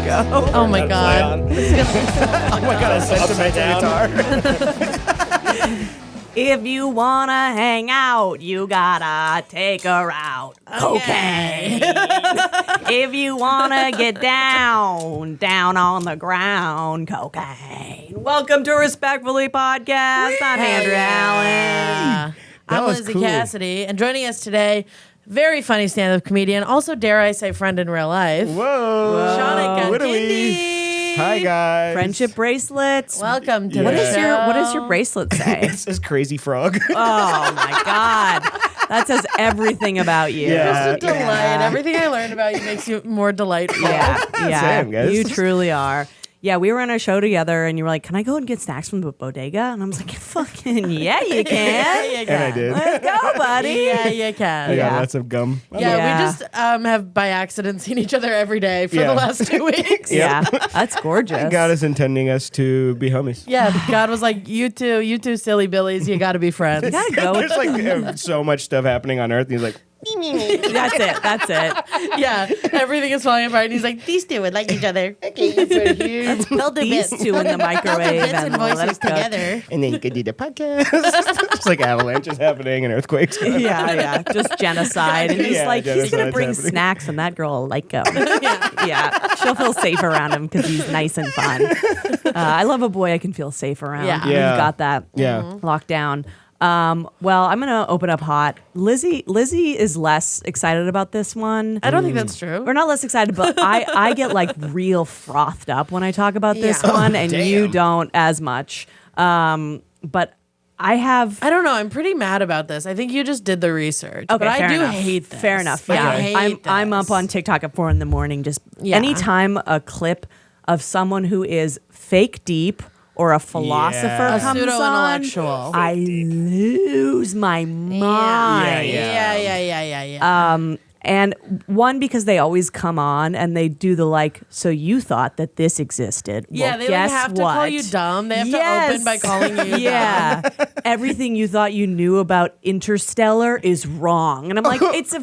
go. Oh my god. Oh my god, a sentimental guitar. If you want to hang out, you gotta take her out. Cocaine. If you want to get down on the ground, cocaine. Welcome to Respectfully Podcast. I'm Andrew Allen. I'm was Lizzie cool. Cassidy, and joining us today, very funny stand-up comedian, also dare I say friend in real life, Whoa. Shaunak What are we? Godkhindi. Hi, guys. Friendship bracelets. Welcome to What the is show. What does your bracelet say? It says Crazy Frog. Oh my God. That says everything about you. Yeah. Just a delight. Everything I learned about you makes you more delightful. Yeah, Same, guys. you truly are. Yeah, we were on a show together, and you were like, "Can I go and get snacks from the bodega?" And I was like, "Fucking yeah, you can. Yeah, you And I can. did. Let's go, buddy." Yeah, you can. I Yeah. got lots of gum. Yeah, Yeah. we just have by accident seen each other every day for Yeah. the last 2 weeks. Yeah, that's gorgeous. God is intending us to be homies. Yeah, God was like, you two silly billies, you gotta be friends. You gotta go. There's like so much stuff happening on Earth, and he's like, That's it. Yeah, everything is falling apart, and he's like, these two would like each other. Okay, you put here. Let's build These two in the microwave bits and and let voices it cook. together. and then you could do the podcast. Just like avalanches happening and earthquakes. Yeah, just genocide. And he's Yeah, like, he's gonna genocide's bring happening. snacks, and that girl will like him. Yeah. Yeah, she'll feel safe around him because he's nice and fun. I love a boy I can feel safe around. Yeah. Yeah. We've got that. Yeah. Locked down. Well, I'm gonna open up hot. Lizzie is less excited about this one. I don't think that's true. Or not less excited, but I get like real frothed up when I talk about this Yeah. one, and you damn. don't as much. But I have. I don't know. I'm pretty mad about this. I think you just did the research. Okay, but I fair do enough. hate this. Fair enough. I Yeah, hate I'm this. up on TikTok at 4 a.m. Just Yeah. anytime a clip of someone who is fake deep or a philosopher Yeah. A comes on, pseudo-intellectual. I lose my mind. Yeah. And one, because they always come on and they do the like, so you thought that this existed. Yeah, Well, they guess have to what? call you dumb. They have Yes. to open by calling you Yeah. Everything you thought you knew about Interstellar is wrong. And I'm like, it's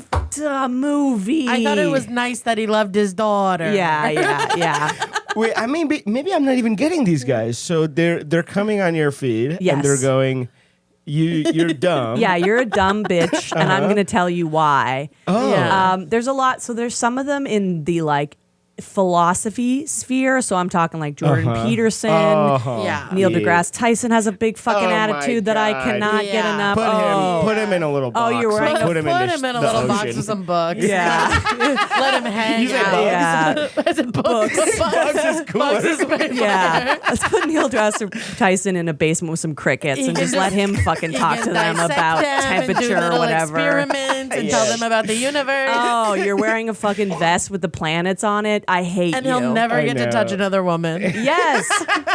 a movie. I thought it was nice that he loved his daughter. Yeah. Wait, I mean, maybe I'm not even getting these guys. So they're coming on your feed, Yes. and they're going, you're dumb. Yeah, you're a dumb bitch, and I'm going to tell you why. Oh. Yeah. There's a lot. So there's some of them in the like philosophy sphere. So I'm talking like Jordan Peterson. Yeah. Neil deGrasse Tyson has a big fucking Oh my attitude that I God. cannot get Yeah. enough. Put him in a little box. you're wearing Put him in, Put him in a the little box ocean. with some books. Yeah. Let him hang You said out. bugs? Yeah. I said books. Bugs is cooler. Bugs is way Yeah. Let's put Neil deGrasse Tyson in a basement with some crickets He and can just let him fucking You talk can to them dissect about them and do temperature or little whatever. experiments and tell them about the universe. Oh, you're wearing a fucking vest with the planets on it. I hate And you. he'll never I get to know. touch another woman. Yes.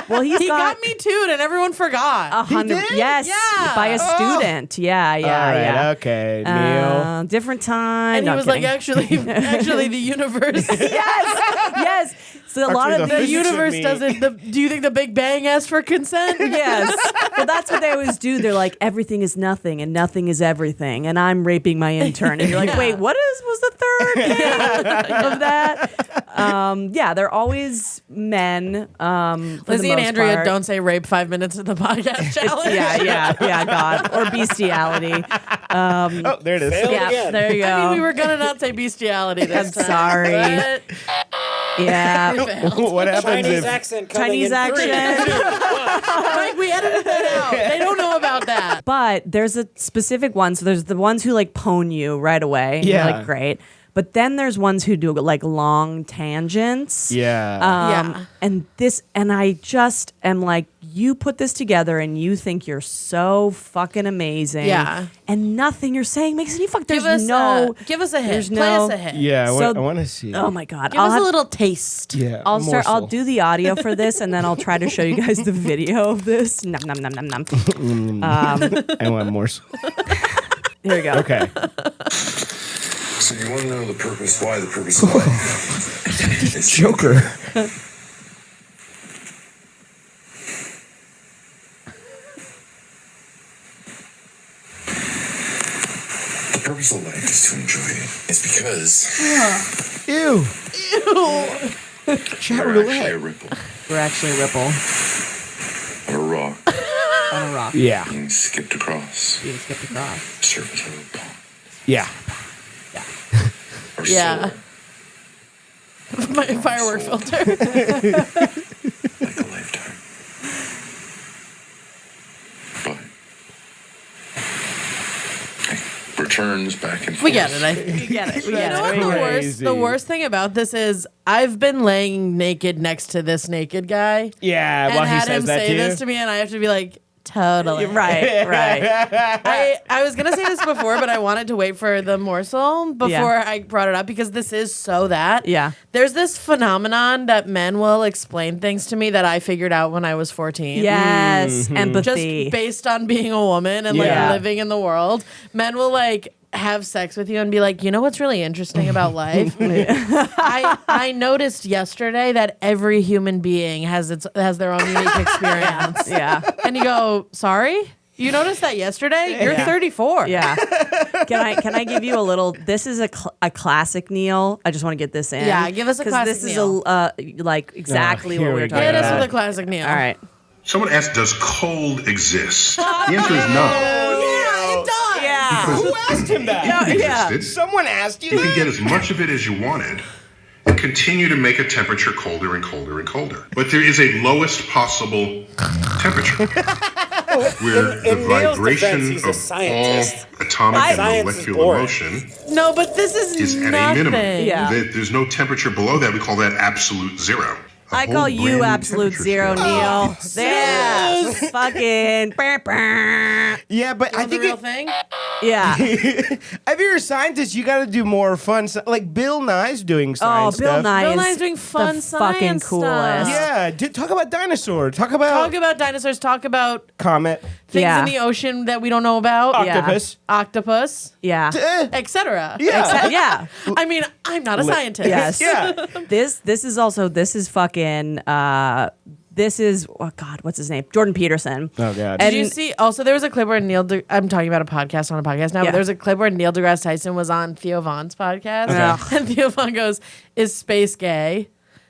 Well, He got me too, and everyone forgot. 100. Yes. Yeah. By a student. Yeah. All right, okay, Neil. Different time. And he No, I'm was like, kidding. actually, the universe. yes. So a lot Actually, of the The physics of universe me- doesn't. Do you think the Big Bang asked for consent? Yes. Well, that's what they always do. They're like, everything is nothing and nothing is everything. And I'm raping my intern. And you're like, wait, what was the third thing of that? Yeah, they're always men. For the Lizzie and most Andrea part. don't say rape 5 minutes in the podcast challenge. Yeah, God. Or bestiality. Oh, there it is. Yeah, there you go. I mean, we were gonna not say bestiality this I'm time. sorry. but Yeah. What happens Chinese if accent coming Chinese in accent. Mike, we edited that out. They don't know about that. But there's a specific one. So there's the ones who like pwn you right away. And Yeah. You're like, great. But then there's ones who do like long tangents. Yeah. And I just am like, you put this together and you think you're so fucking amazing. Yeah. And nothing you're saying makes any fuck. There's Give us a hit. there's Play no- us a hit. Yeah, So- I want to see. Oh my God. Give us a little taste. Yeah. I'll start. I'll morsel. do the audio for this, and then I'll try to show you guys the video of this. Nom nom nom nom nom. I want morsel. Here we go. Okay. So you want to know the purpose, why the purpose of life? It's Joker. The purpose of life is to enjoy it. It's because Ew. Chat We're actually roulette. a ripple We're actually a ripple on a rock on a rock Yeah. being skipped across being skipped across. the surface of a pond. Yeah. Our Yeah. soul, My firework filter. like a lifetime. But it returns back and forth. We get it. We get it. We You get know it. what Crazy. the worst thing about this is? I've been laying naked next to this naked guy. Yeah. And While he had says him that say to you. this to me, and I have to be like, totally. Right. I was gonna say this before, but I wanted to wait for the morsel before I brought it up because this is so that. Yeah. There's this phenomenon that men will explain things to me that I figured out when I was 14. Yes. Empathy. Just based on being a woman and Yeah. like living in the world. Men will like have sex with you and be like, you know what's really interesting about life? I noticed yesterday that every human being has their own unique experience. Yeah. And you go, sorry? You noticed that yesterday? You're 34. Yeah. Can I give you a little? This is a classic, Neil. I just want to get this in. Yeah, give us a 'Cause classic, this Neil. is like exactly here what we we were go. talking Hit us about. with a classic Neil. All right. Someone asked, does cold exist? The answer is no. Yeah, it does. Yeah. Who asked him that? If it Yeah. existed, Someone asked you you could that? get as much of it as you wanted and continue to make a temperature colder and colder and colder. But there is a lowest possible temperature where the in Neil's vibration defense, he's a of scientist. all atomic and Science is molecular boring. motion No, but this is is at a nothing. minimum. Yeah. There's no temperature below that. We call that absolute zero. A I whole call you brand new absolute temperature zero, scale. Neil. There. Fucking. Yeah, but I The think real thing? Yeah. if you're a scientist, you got to do more fun. Like Bill Nye's doing Oh, science Bill stuff. Nye Bill is Nye's doing fun the science fucking stuff. coolest. Yeah, talk about dinosaur. Talk about Talk about dinosaurs. Talk about comet, things Yeah. in the ocean that we don't know about. Yeah. octopus. Octopus, Yeah. etc. Yeah. Yeah. I mean, I'm not a scientist. Yes. Yeah. This is fucking this is oh god, what's his name? Jordan Peterson. Oh, God. Did you see? Also, there was a clip where I'm talking about a podcast on a podcast now, Yeah. but there was a clip where Neil deGrasse Tyson was on Theo Vaughn's podcast. Okay. And Theo Vaughn goes, is space gay?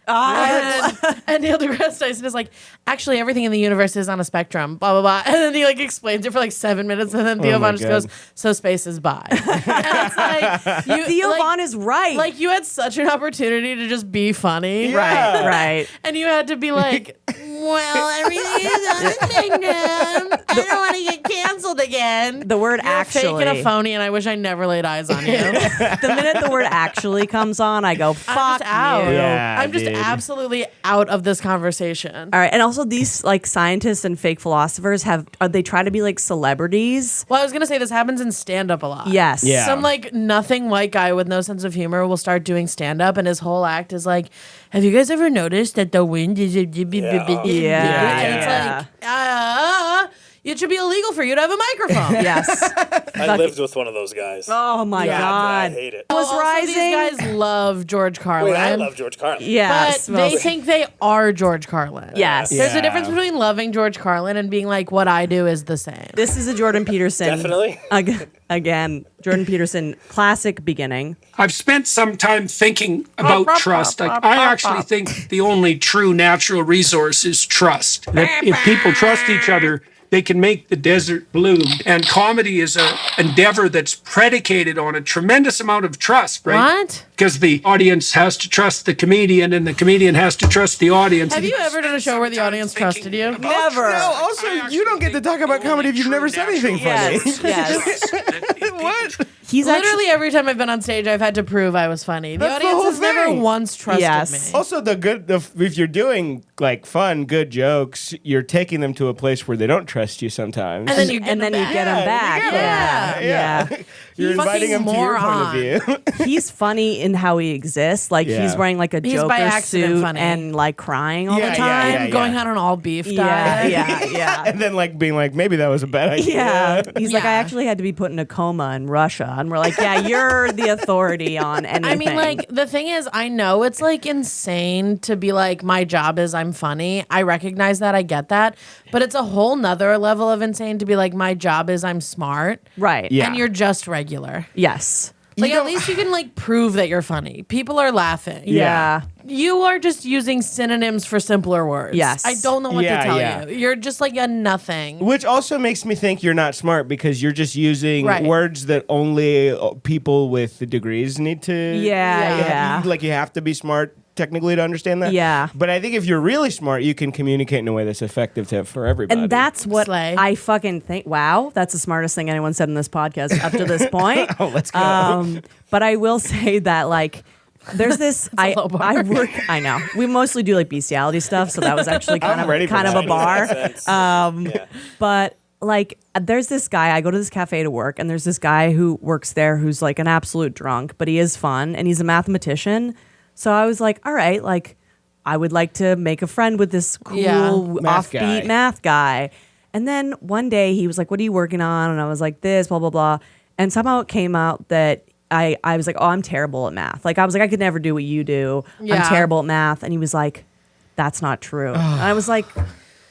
And Neil deGrasse Tyson is like, actually, everything in the universe is on a spectrum, blah, blah, blah. And then he like explains it for like 7 minutes. And then Theo my Vaughn just God. goes, so space is bi. And it's like, Theo like, Vaughn is right. like you had such an opportunity to just be funny. right, right. And you had to be like, well, everything is on the kingdom. I don't want to get canceled again. The word You're actually. fake and a phony, and I wish I never laid eyes on you. The minute the word actually comes on, I go, fuck I'm just out. you. Yeah, I'm just dude. absolutely out of this conversation. All right, and also these like scientists and fake philosophers they try to be like celebrities. Well, I was gonna say this happens in stand-up a lot. Yes. Yeah. Some like nothing white guy with no sense of humor will start doing stand-up, and his whole act is like, "Have you guys ever noticed that the wind is?" Yeah. And it's like, it should be illegal for you to have a microphone. Yes. I lived with one of those guys. Oh my Yeah. I god. hate it. Was Also, rising. These guys love George Carlin. Wait, I love George Carlin. Yes. But they think they are George Carlin. Yes. There's Yeah. a difference between loving George Carlin and being like, what I do is the same. This is a Jordan Peterson. Definitely. Again, Jordan Peterson, classic beginning. I've spent some time thinking about trust. I actually think the only true natural resource is trust. That if people trust each other, they can make the desert bloom. And comedy is an endeavor that's predicated on a tremendous amount of trust, right? What? Because the audience has to trust the comedian and the comedian has to trust the audience. Have you ever done a show where the audience trusted you? Never. No, also, you don't get to talk about comedy if you've never said anything funny. Yes. Yes. What? He's Literally every time I've been on stage, I've had to prove I was funny. The That's the audience whole has never thing. once trusted Yes. me. Also, if you're doing like fun, good jokes, you're taking them to a place where they don't trust you sometimes. And then you get and then them you back. get him back. Yeah. Yeah. You're You inviting them fucking to your point moron. of view. He's funny in how he exists. Like Yeah. he's wearing like a He's Joker by accident suit funny. and like crying all Yeah, the time. yeah, Going on an all beef Yeah, diet. yeah, yeah. And then like being like, maybe that was a bad idea. Yeah. He's like, I Yeah. actually had to be put in a coma in Russia. And we're like, yeah, you're the authority on anything. I mean, like, the thing is, I know it's like insane to be like, my job is I'm funny. I recognize that. I get that. But it's a whole nother level of insane to be like, my job is I'm smart. right. Yeah. And you're just regular. Yes. Like, at least you can, like, prove that you're funny. People are laughing. Yeah. You are just using synonyms for simpler words. Yes. I don't know what Yeah, to tell yeah. you. You're just like a nothing. Which also makes me think you're not smart because you're just using Right. words that only people with degrees need to. Yeah. Like you have to be smart technically to understand that. Yeah. But I think if you're really smart, you can communicate in a way that's effective for everybody. And that's what Slay. I fucking think. Wow, that's the smartest thing anyone said in this podcast up to this point. Oh, let's go. But I will say that, like, there's this. I work. I know we mostly do like bestiality stuff, so that was actually kind ready for of that. a bar. Yeah. But like, there's this guy. I go to this cafe to work, and there's this guy who works there who's like an absolute drunk, but he is fun, and he's a mathematician. So I was like, all right, like, I would like to make a friend with this cool Math offbeat guy. math guy. And then one day he was like, what are you working on? And I was like, this, blah, blah, blah. And somehow it came out that I was like, oh, I'm terrible at math. Like, I was like, I could never do what you do. Yeah. I'm terrible at math. And he was like, that's not true. And I was like,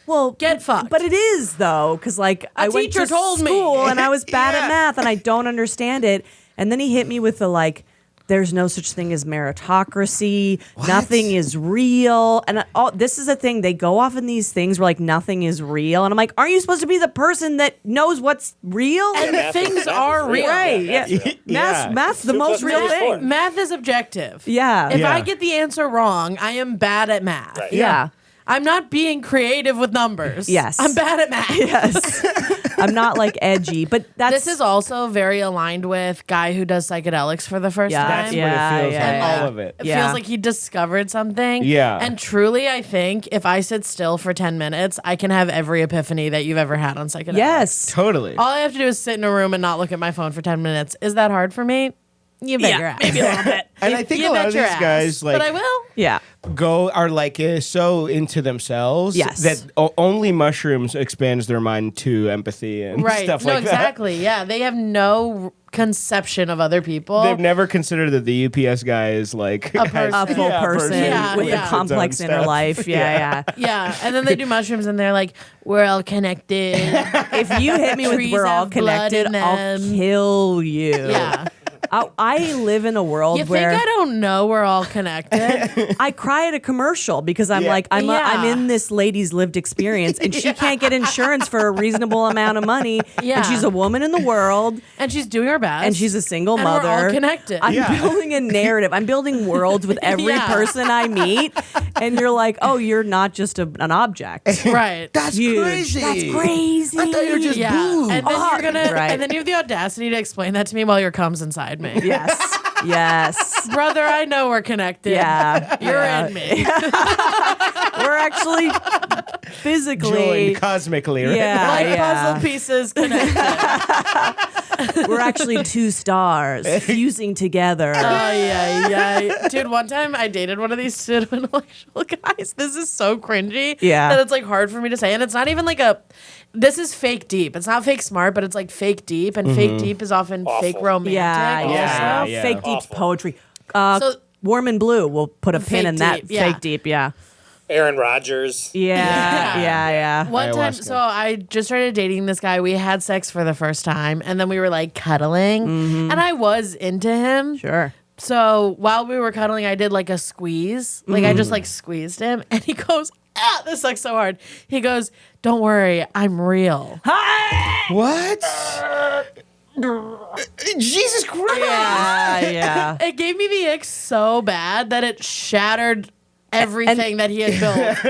well, Get fucked. But it is, though, because like I went teacher to told me. school and I was bad at math and I don't understand it. And then he hit me with the like, there's no such thing as meritocracy. Nothing is real. And this is a thing. They go off in these things where like nothing is real. And I'm like, aren't you supposed to be the person that knows what's real? And Math is- things math is are real. Right. Yeah, Yeah. math's real. Yeah. Math's the 2 most plus 2 real is 4. thing. Math is objective. Yeah. If Yeah. I get the answer wrong, I am bad at math. Right. Yeah. I'm not being creative with numbers. Yes. I'm bad at math. Yes. I'm not like edgy, but that's This is also very aligned with guy who does psychedelics for the first Yeah, time. That's yeah. what it feels like. yeah. All of it. It Yeah. feels like he discovered something. Yeah. And truly, I think if I sit still for 10 minutes, I can have every epiphany that you've ever had on psychedelics. yes. Totally. All I have to do is sit in a room and not look at my phone for 10 minutes. Is that hard for me? You bet your ass. maybe a little bit. And I think You a lot bet of your these ass. guys But I like will. Yeah. are like so into themselves Yes. that only mushrooms expands their mind to empathy and Right. stuff No, like exactly. Yeah. They have no conception of other people. that. They've never considered that the UPS guy is like A person. A full Yeah, person Yeah, with yeah. a complex Its own inner stuff. life. Yeah. Yeah. And then they do mushrooms and they're like, we're all connected. If you hit me with Trees we're all have blood connected, in I'll them. kill you. Yeah. I live in a world You think where I don't know we're all connected? I cry at a commercial because I'm like, I'm Yeah. in this lady's lived experience and she can't get insurance for a reasonable amount of money. Yeah. And she's a woman in the world And she's doing her best. and she's a single And mother. we're all connected. I'm Yeah. building a narrative. I'm building worlds with every Yeah. person I meet. And you're like, oh, you're not just an object. Right. That's Huge. crazy. That's crazy. I thought you were just Yeah. boo. And then you're gonna Right. and then you have the audacity to explain that to me while your cum's inside me. Yes. Yes. Brother, I know we're connected. Yeah. You're Yeah. in me. We're actually physically. Joined cosmically, right? Yeah. Like yeah. puzzle pieces connected. We're actually two stars fusing together. Oh yeah. Dude, one time I dated one of these pseudo-intellectual guys. This is so cringy. Yeah. That it's like hard for me to say. And it's not even like this is fake deep. It's not fake smart, but it's like fake deep. And fake deep is often fake Awful. romantic. Yeah, also. yeah, Yeah. Fake deep's Awful. poetry. So- Warm and Blue. We'll put a pin Fake in that. deep, yeah. Fake deep. Yeah. Aaron Rodgers. Yeah. Yeah. One time, Ayahuasca. so I just started dating this guy. We had sex for the first time, and then we were like cuddling, and I was into him. Sure. So while we were cuddling, I did like a squeeze. Like I just like squeezed him, and he goes, "Ah, this sucks so hard." He goes, "Don't worry, I'm real." What? Jesus Christ! Yeah. It gave me the ick so bad that it shattered everything that he had built.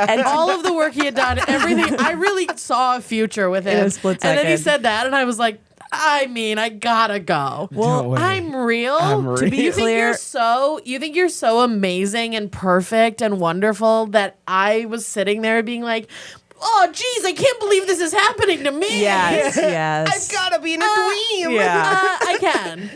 And All of the work he had done, everything. I really saw a future with him. In a split And then he second. said that, and I was like, I mean, I gotta go. Don't worry. I'm real. I'm real. To be You think clear- you think you're so amazing and perfect and wonderful that I was sitting there being like, oh, geez, I can't believe this is happening to me. Yes. Yes. I've gotta be in a dream. Yeah. I can.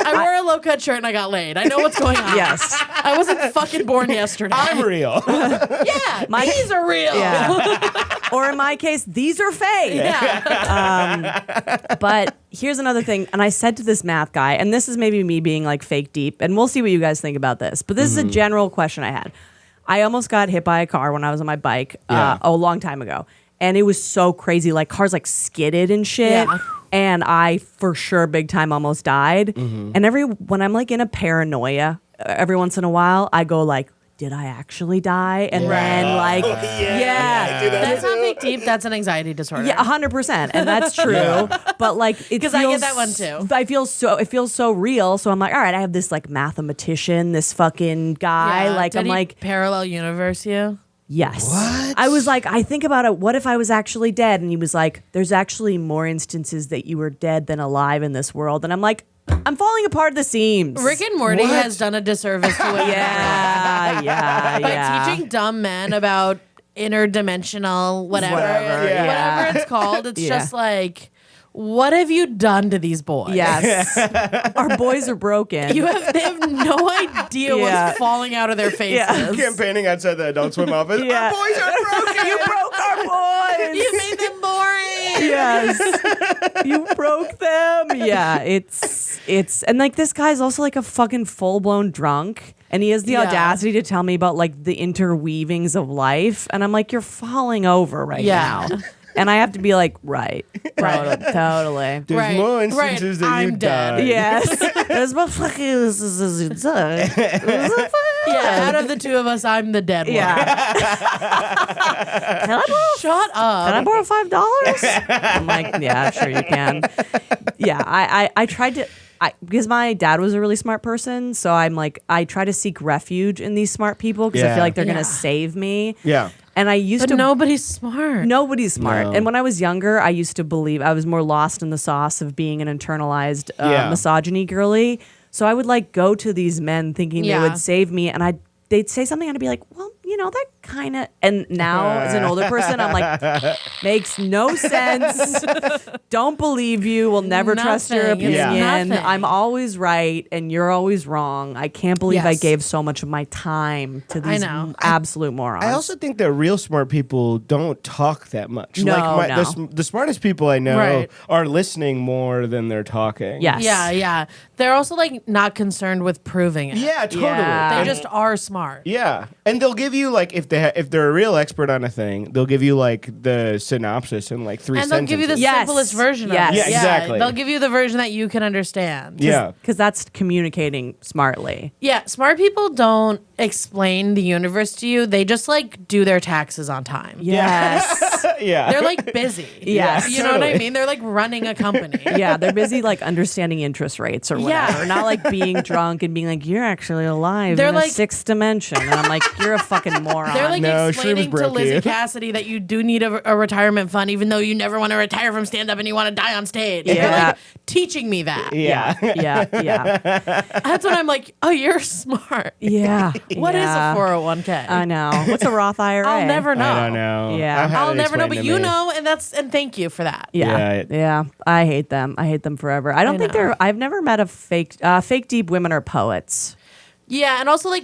I wore a low-cut shirt and I got laid. I know what's going on. Yes. I wasn't fucking born yesterday. I'm real. yeah, these are real. Yeah. Or in my case, these are fake. Yeah. But here's another thing, and I said to this math guy, and this is maybe me being like fake deep, and we'll see what you guys think about this. But this is a general question I had. I almost got hit by a car when I was on my bike Yeah. a long time ago. and it was so crazy. Like cars like skidded and shit. Yeah. And I for sure big time almost died. And when I'm like in a paranoia, every once in a while, I go like, did I actually die? And then like, I do that That's too. not fake deep. That's an anxiety disorder. yeah, 100%, and that's true. But like, it 'Cause feels, I get that one too. It feels so real. So I'm like, all right, I have this like mathematician, this fucking guy. Yeah. Like, Did I'm he like, parallel universe you? yes. What? I was like, I think about it. What if I was actually dead? And he was like, there's actually more instances that you were dead than alive in this world. And I'm like, I'm falling apart at the seams. Rick and Morty has done a disservice to women by teaching dumb men about interdimensional whatever it's called. It's just like, what have you done to these boys? Yes. Our boys are broken. They have no idea what's falling out of their faces. Yeah. Campaigning outside the Adult Swim office. Yeah. Our boys are broken. You broke our boys. You made them boring. Yes. You broke them. Yeah, it's and like this guy's also like a fucking full-blown drunk. And he has the audacity to tell me about like the interweavings of life. And I'm like, you're falling over right now. And I have to be like, right. Totally. There's more instances that I'm you dead. died. Yes. There's Yeah, out of the two of us, I'm the dead one. Yeah. Shut up. Can I borrow $5? I'm like, yeah, sure you can. Yeah, I tried to, because my dad was a really smart person, so I'm like, I try to seek refuge in these smart people because I feel like they're going to save me. Yeah. And I used to. Nobody's smart. Nobody's smart. No. And when I was younger, I used to believe I was more lost in the sauce of being an internalized misogyny girly. So I would like go to these men thinking they would save me, and they'd say something, and I'd be like, well, that kind of. And now, as an older person, I'm like, makes no sense. Don't believe you. Will never trust your Nothing. It's opinion. nothing. I'm always right, and you're always wrong. I can't believe I Yes. gave so much of my time to these know. absolute morons. I also think that real smart people don't talk that much. No, The smartest people I know Right. are listening more than they're talking. Yes. Yeah. They're also like not concerned with proving it. Yeah, totally. Yeah. They just are smart. Yeah, and they'll give you like if they're a real expert on a thing, they'll give you like the synopsis in like 3 And they'll sentences. give you the Yes. simplest version Yes. of it. Yeah, exactly. They'll give you the version that you can understand. Yeah. Because that's communicating smartly. Yeah, smart people don't explain the universe to you. They just like do their taxes on time. Yes. Yeah. They're like busy. Yes. You know what I Totally. mean? They're like running a company. Yeah, they're busy like understanding interest rates or whatever. Yeah. Not like being drunk and being like, you're actually alive They're in like- a sixth dimension. And I'm like, you're a fucking moron. They're like No, explaining Shrooms to broke Lizzie you. Cassidy that you do need a retirement fund, even though you never want to retire from stand up and you want to die on stage. They're Yeah. like teaching me that. Yeah. yeah. That's when I'm like, oh, you're smart. Yeah. What is yeah. a 401k? I know. What's a Roth IRA? I'll never know. I don't know. Yeah. I've had I'll it never know, explained but to you me. know, and thank you for that. Yeah. Yeah. I hate them. I hate them forever. I don't think know. I've never met a fake deep women are poets. Yeah, and also like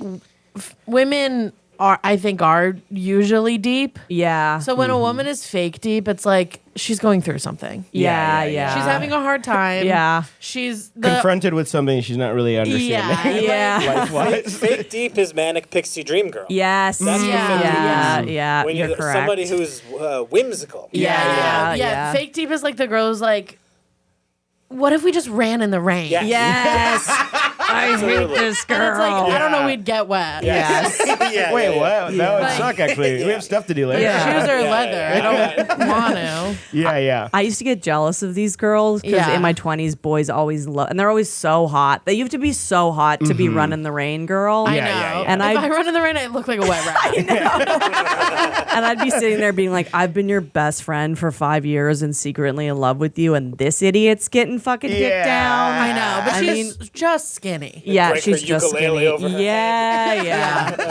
women I think are usually deep. Yeah. So when a woman is fake deep, it's like she's going through something. yeah. She's having a hard time. Yeah. She's the Confronted with something she's not really understanding. Yeah. Life-wise. Fake deep is manic pixie dream girl. Yes. That's what yeah. fake Yeah. When You're correct. somebody who's whimsical. Yeah. Fake deep is like the girl's like, what if we just ran in the rain? Yeah. Yes. I hate Absolutely. this And it's like, girl. I don't know, we'd get wet. Yes. Yeah, Wait, yeah, what? That would Like- suck, actually. We have stuff to do later. Yeah. Shoes are Yeah, leather. yeah. I don't want to. Yeah. I used to get jealous of these girls because Yeah. in my 20s, boys always love, and they're always so hot. That you have to be so hot to be running the rain, girl. I know. yeah. And if I- I run in the rain, I look like a wet rat. And I'd be sitting there being like, I've been your best friend for 5 years and secretly in love with you, and this idiot's getting fucking dick Yeah. down. I know, but I she's just skinny. Yeah, Break her she's just ukulele skinny. over her Yeah.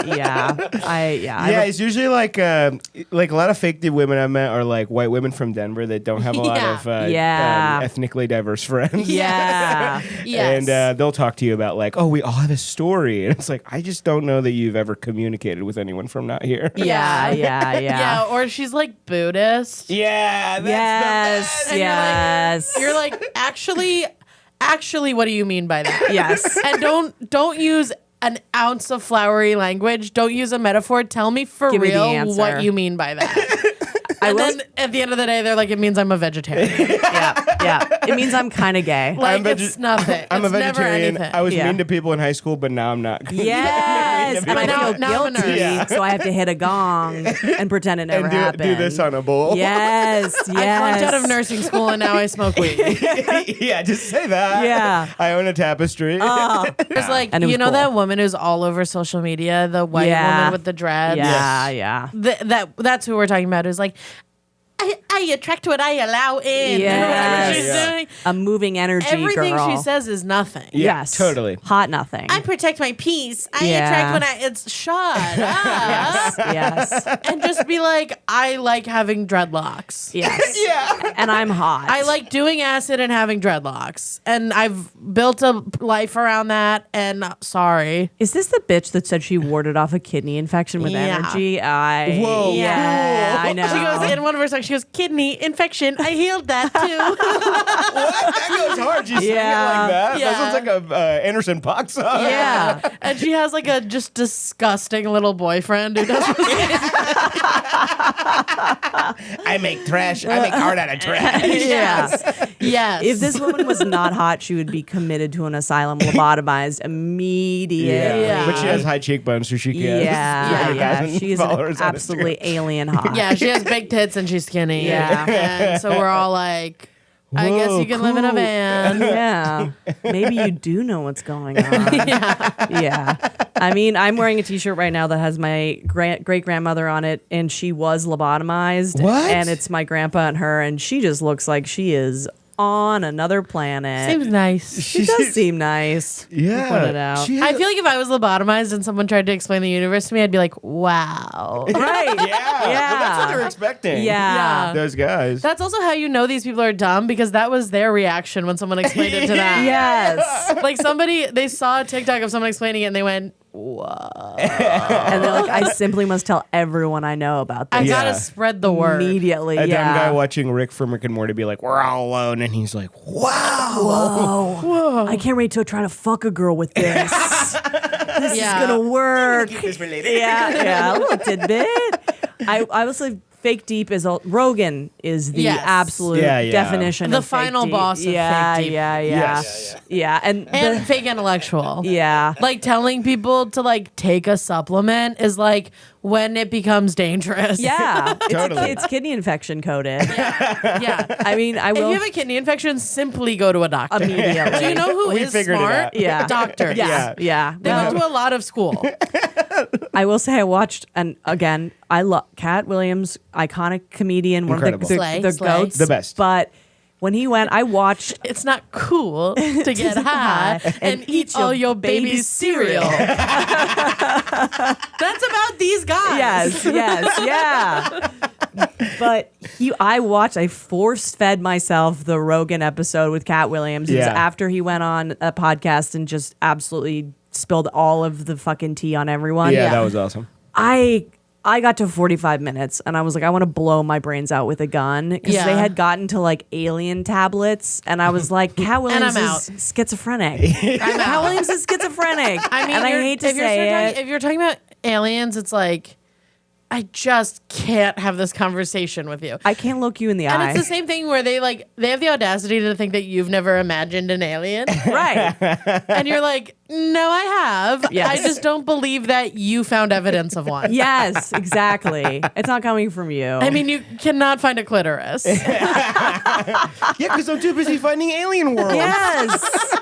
Yeah, it's usually like a lot of fake deep women I've met are like white women from Denver that don't have a lot Yeah. of Yeah. ethnically diverse friends. Yeah. Yes. And they'll talk to you about like, oh, we all have a story. And it's like, I just don't know that you've ever communicated with anyone from not here. Yeah. Yeah, or she's like Buddhist. Yeah. Yes. And Yes. You're like, actually, what do you mean by that? Yes. And don't use an ounce of flowery language. Don't use a metaphor. Tell me for Give me the real answer. what you mean by that. And then at the end of the day, they're like, it means I'm a vegetarian. yeah. It means I'm kind of gay. Like, it's nothing. I'm a It's never vegetarian. anything. I was Yeah. mean to people in high school, but now I'm not. Yes, and I Now- feel now I'm a guilty, nurse. so I have to hit a gong and pretend it never And happened. do this on a bowl. Yes, yes. I flunked out of nursing school and now I smoke weed. Yeah, just say that. Yeah. I own a tapestry. There's like, And it was you know cool. that woman who's all over social media, the white Yeah. woman with the dreads? Yeah. That's who we're talking about. Who's like, I attract what I allow in. Yes. Whatever she's doing. A moving energy Everything girl. she says is nothing. Yeah, yes, totally. Hot nothing. I protect my peace. I Yeah. attract when it's shut up. yes. And just be like, I like having dreadlocks. Yes. Yeah. And I'm hot. I like doing acid and having dreadlocks. And I've built a life around that. And sorry. Is this the bitch that said she warded off a kidney infection with Yeah. energy? Whoa. Yeah, I know. She goes, in one of her songs, she goes, kidney infection. I healed that too. What? That goes hard. You sing it Yeah. like that? Yeah. That sounds like a Anderson Paak song. Yeah. And she has like a just disgusting little boyfriend who doesn't. I make trash. I make art out of trash. Yes. Yes. If this woman was not hot, she would be committed to an asylum, lobotomized immediately. Yeah. But she has high cheekbones, so she can. Yeah. She's followers on absolutely Instagram. alien hot. Yeah, she has big tits and she's skinny. Yeah. And so we're all like, I guess you can live in a van. Yeah. Maybe you do know what's going on. Yeah. I mean, I'm wearing a t-shirt right now that has my great grandmother on it, and she was lobotomized. What? And it's my grandpa and her, and she just looks like she is on another planet. Seems nice. She does seem nice. Yeah. Put it out. She I has- feel like if I was lobotomized and someone tried to explain the universe to me, I'd be like, wow. Right. Yeah. Well, that's what they're expecting. Yeah. Those guys. That's also how you know these people are dumb, because that was their reaction when someone explained it to them. Yes. Like they saw a TikTok of someone explaining it and they went, whoa. And they're like, I simply must tell everyone I know about this. I gotta Yeah. spread the word. Immediately. A dumb yeah. guy watching Rick from Rick and Morty be like, we're all alone. And he's like, wow. Whoa. I can't wait to try to fuck a girl with this. This Yeah. is gonna work. This related. Yeah, a little tidbit. I also fake deep is Rogan is the Yes. absolute Yeah, yeah. definition The of fake final deep. boss of yeah, fake deep. Yeah, Yes. yeah. And And fake intellectual. yeah. Like telling people to like take a supplement is like when it becomes dangerous. Yeah, Totally. it's kidney infection coded. Yeah. I mean, I If will you have a kidney infection, simply go to a doctor. immediately. Do you know who We is figured it smart? out. Yeah. Doctors. Yeah, yeah. They went to a lot of school. I will say I watched, and again, I love Katt Williams, iconic comedian, one of Incredible. the Slay. goats, The best. But when he went, I watched. It's not cool to get high and eat all your baby's cereal. That's about these guys. Yes, yeah. But I force fed myself the Rogan episode with Katt Williams. It was Yeah. after he went on a podcast and just absolutely spilled all of the fucking tea on everyone. Yeah, that was awesome. I got to 45 minutes and I was like, I want to blow my brains out with a gun because Yeah. they had gotten to like alien tablets, and I was like, Katt Williams I'm is schizophrenic. Katt Williams is schizophrenic. I mean, and I you're- hate to if you're say talking- it. If you're talking about aliens, it's like, I just can't have this conversation with you. I can't look you in the And eye. it's the same thing where they have the audacity to think that you've never imagined an alien. Right. And you're like, no, I have. Yes. I just don't believe that you found evidence of one. Yes, exactly. It's not coming from you. I mean, you cannot find a clitoris. Yeah, because I'm too busy finding alien worlds. yes.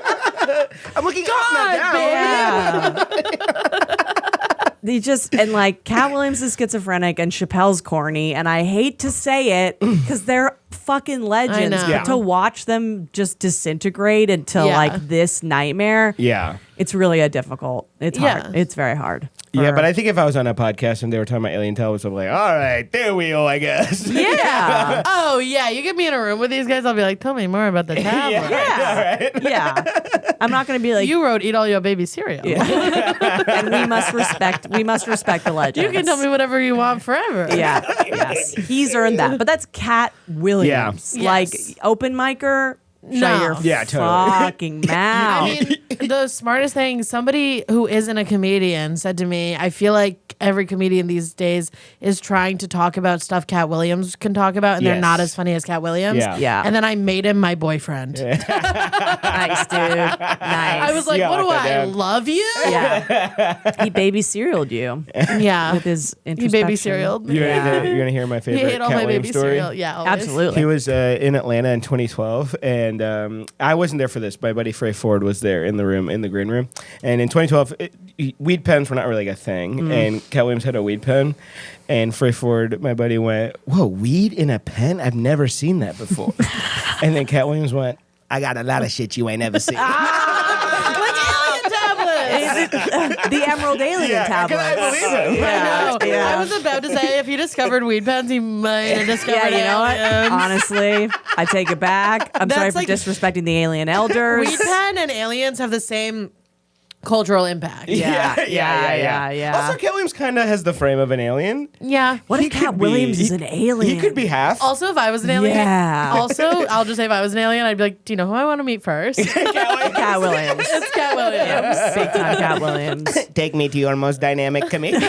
I'm looking up, not down. Yeah. They just, and like Katt Williams is schizophrenic and Chappelle's corny, and I hate to say it because they're fucking legends. know. But Yeah. to watch them just disintegrate into Yeah. like this nightmare, Yeah. it's really difficult. It's Yeah. hard. It's very hard. Yeah, but I think if I was on a podcast and they were talking about alien intelligence, I'd be like, all right, there we go, I guess. Yeah. Oh, yeah. You get me in a room with these guys, I'll be like, tell me more about the tablet. Yeah. I'm not going to be like, You wrote Eat All Your Baby Cereal. and we must respect the legends. You can tell me whatever you want forever. Yeah. Yes. He's earned that. But that's Katt Williams. Yeah. Like Yes. open micer, No. your Yeah, totally. fucking mouth. I mean, the smartest thing, somebody who isn't a comedian said to me, I feel like every comedian these days is trying to talk about stuff Katt Williams can talk about, and they're Yes. not as funny as Katt Williams. Yeah. Yeah. And then I made him my boyfriend. Nice, dude. Nice. I was like, Yeah, what do like I that, Dad. love you? Yeah. He baby cerealed you Yeah. with his He introspection. baby cerealed. You're Yeah. gonna hear my He favorite ate all Katt my Williams baby story. cereal. Yeah, always. Absolutely. He was in Atlanta in 2012, and I wasn't there for this. My buddy Frey Ford was there in the room, in the green room. And in 2012, weed pens were not really a thing, and Katt Williams had a weed pen. And Frey Ford, my buddy, went, "Whoa, weed in a pen? I've never seen that before." And then Katt Williams went, "I got a lot of shit you ain't ever seen." The Emerald Alien tablet. I believe him. I know. Yeah. I was about to say if he discovered weed pens, he might have discovered Yeah, you know what? aliens. Honestly, I take it back. I'm sorry That's for like- disrespecting the alien elders. Weed pen and aliens have the same cultural impact. Yeah. Also, Katt Williams kind of has the frame of an alien. Yeah. What if Katt Williams is an alien? He could be half. Also, if I was an alien, Yeah. also, I'll just say if I was an alien, I'd be like, do you know who I want to meet first? It's Cat Williams. Katt Williams. Big time Cat Williams. Take me to your most dynamic comedian.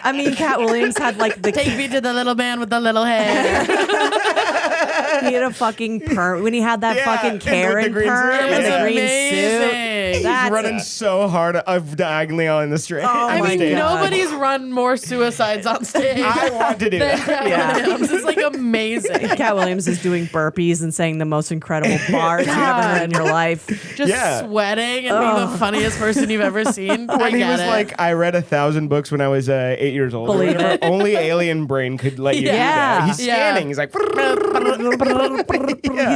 I mean, Cat Williams had like the Take me to the little man with the little hair. he had a fucking perm when he had that Yeah, fucking and with the Karen green perm suit. and It the was green amazing. suit. He's That's running so hard diagonally on the street. Oh I my mean, God. nobody's run more suicides on stage I want to do than that. Katt Yeah. Williams. It's like amazing. Cat Williams is doing burpees and saying the most incredible bars you've ever heard in your life. Just Yeah. sweating and being the funniest person you've ever seen. I When he get was it. like, I read 1,000 books when I was 8 years old. or Believe whatever. it. Only alien brain could let you do Yeah. that. He's Yeah. scanning. He's like, He's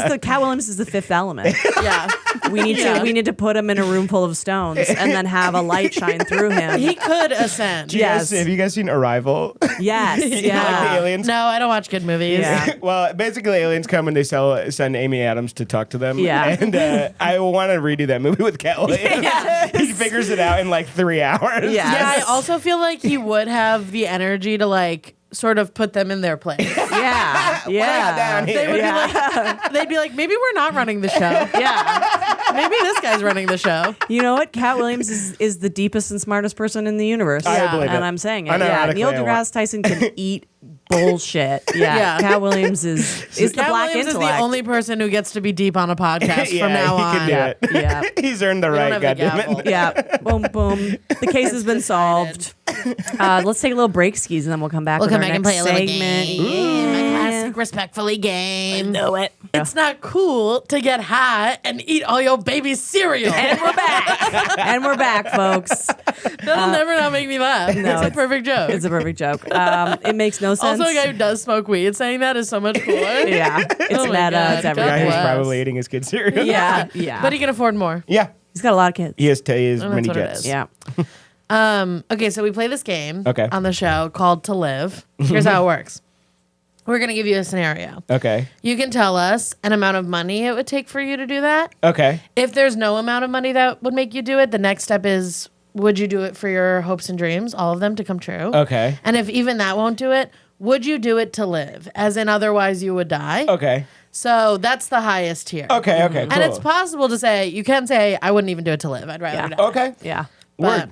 the Cat Williams is the fifth element. yeah. We need to put him in a room full of stones and then have a light shine through him. He could ascend. Yes. Have you guys seen Arrival? Yes. You know, like the Yeah. aliens. No, I don't watch good movies. Yeah. Well, basically, aliens come and they send Amy Adams to talk to them. Yeah. And I want to redo that movie with Katt Williams. Yes. He figures it out in like 3 hours. Yes. Yeah, I also feel like he would have the energy to like sort of put them in their place. Yeah. Yeah. down here. They would Yeah. be like, they'd be like, maybe we're not running the show. Yeah. Maybe this guy's running the show. You know what? Cat Williams is the deepest and smartest person in the universe. I believe it. And I'm saying it. Yeah. Unironically, Neil I want- deGrasse Tyson can eat bullshit. Yeah. Yeah. Cat Williams is the Cat black Williams is intellect. the only person who gets to be deep on a podcast Yeah, from now he on. can do Yeah. it. Yeah. He's earned the don't right, have the goddammit. gavel. Yeah. Boom, boom. The case has been solved. Let's take a little break, skis, and then we'll come back We'll with come our back and next play a little segment. game. My Yeah. classic respectfully game. Know it. It's not cool to get high and eat all your baby's cereal. And we're back. And we're back, folks. That'll never not make me laugh. no, it's a perfect joke. It's a perfect joke. It makes no sense. Also, a guy who does smoke weed saying that is so much cooler. Yeah. It's Oh my meta. God. It's The guy everything. who's Bless. probably eating his kid cereal. Yeah. Yeah. But he can afford more. Yeah. He's got a lot of kids. He has that's mini what it jets. is. Yeah. Okay, so we play this game Okay. on the show called To Live. Here's how it works. We're going to give you a scenario. Okay. You can tell us an amount of money it would take for you to do that. Okay. If there's no amount of money that would make you do it, the next step is would you do it for your hopes and dreams, all of them to come true? Okay. And if even that won't do it, would you do it to live? As in, otherwise you would die. Okay. So that's the highest tier. Okay. Okay. Cool. And it's possible to say, you can say, I wouldn't even do it to live. I'd rather die. Okay. Yeah. Word.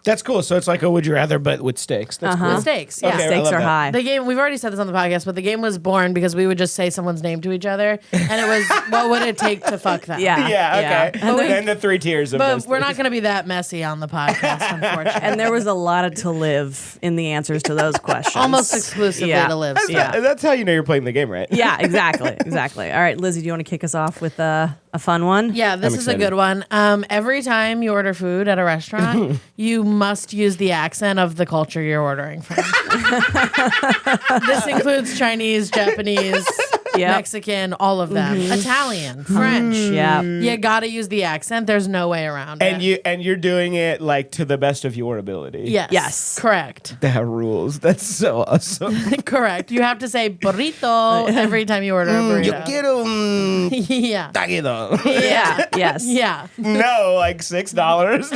That's cool. So it's like a would you rather, but with stakes. That's cool. Mistakes. Yeah. Okay, I Stakes love are that. high. The game, we've already said this on the podcast, but the game was born because we would just say someone's name to each other. And it was, what would it take to fuck them? Yeah. Yeah. Okay. And, then the 3 tiers of But those we're not things. going to be that messy on the podcast, unfortunately. and there was a lot of to live in the answers to those questions. Almost exclusively Yeah. to live. Yeah. That's how you know you're playing the game, right? Yeah, exactly. Exactly. All right, Lizzie, do you want to kick us off with a fun one? Yeah, this I'm is a excited. good one. Every time you order food at a restaurant, you must use the accent of the culture you're ordering from. This includes Chinese, Japanese, Yep. Mexican, all of them. Italian, French. Yeah. You gotta use the accent. There's no way around And it. you're doing it like to the best of your ability. Yes. Yes. Correct. That rules. That's so awesome. Correct. You have to say burrito every time you order a Yo burrito. quiero un Yeah. taquito. Yeah. Yes. Yeah. No, like $6.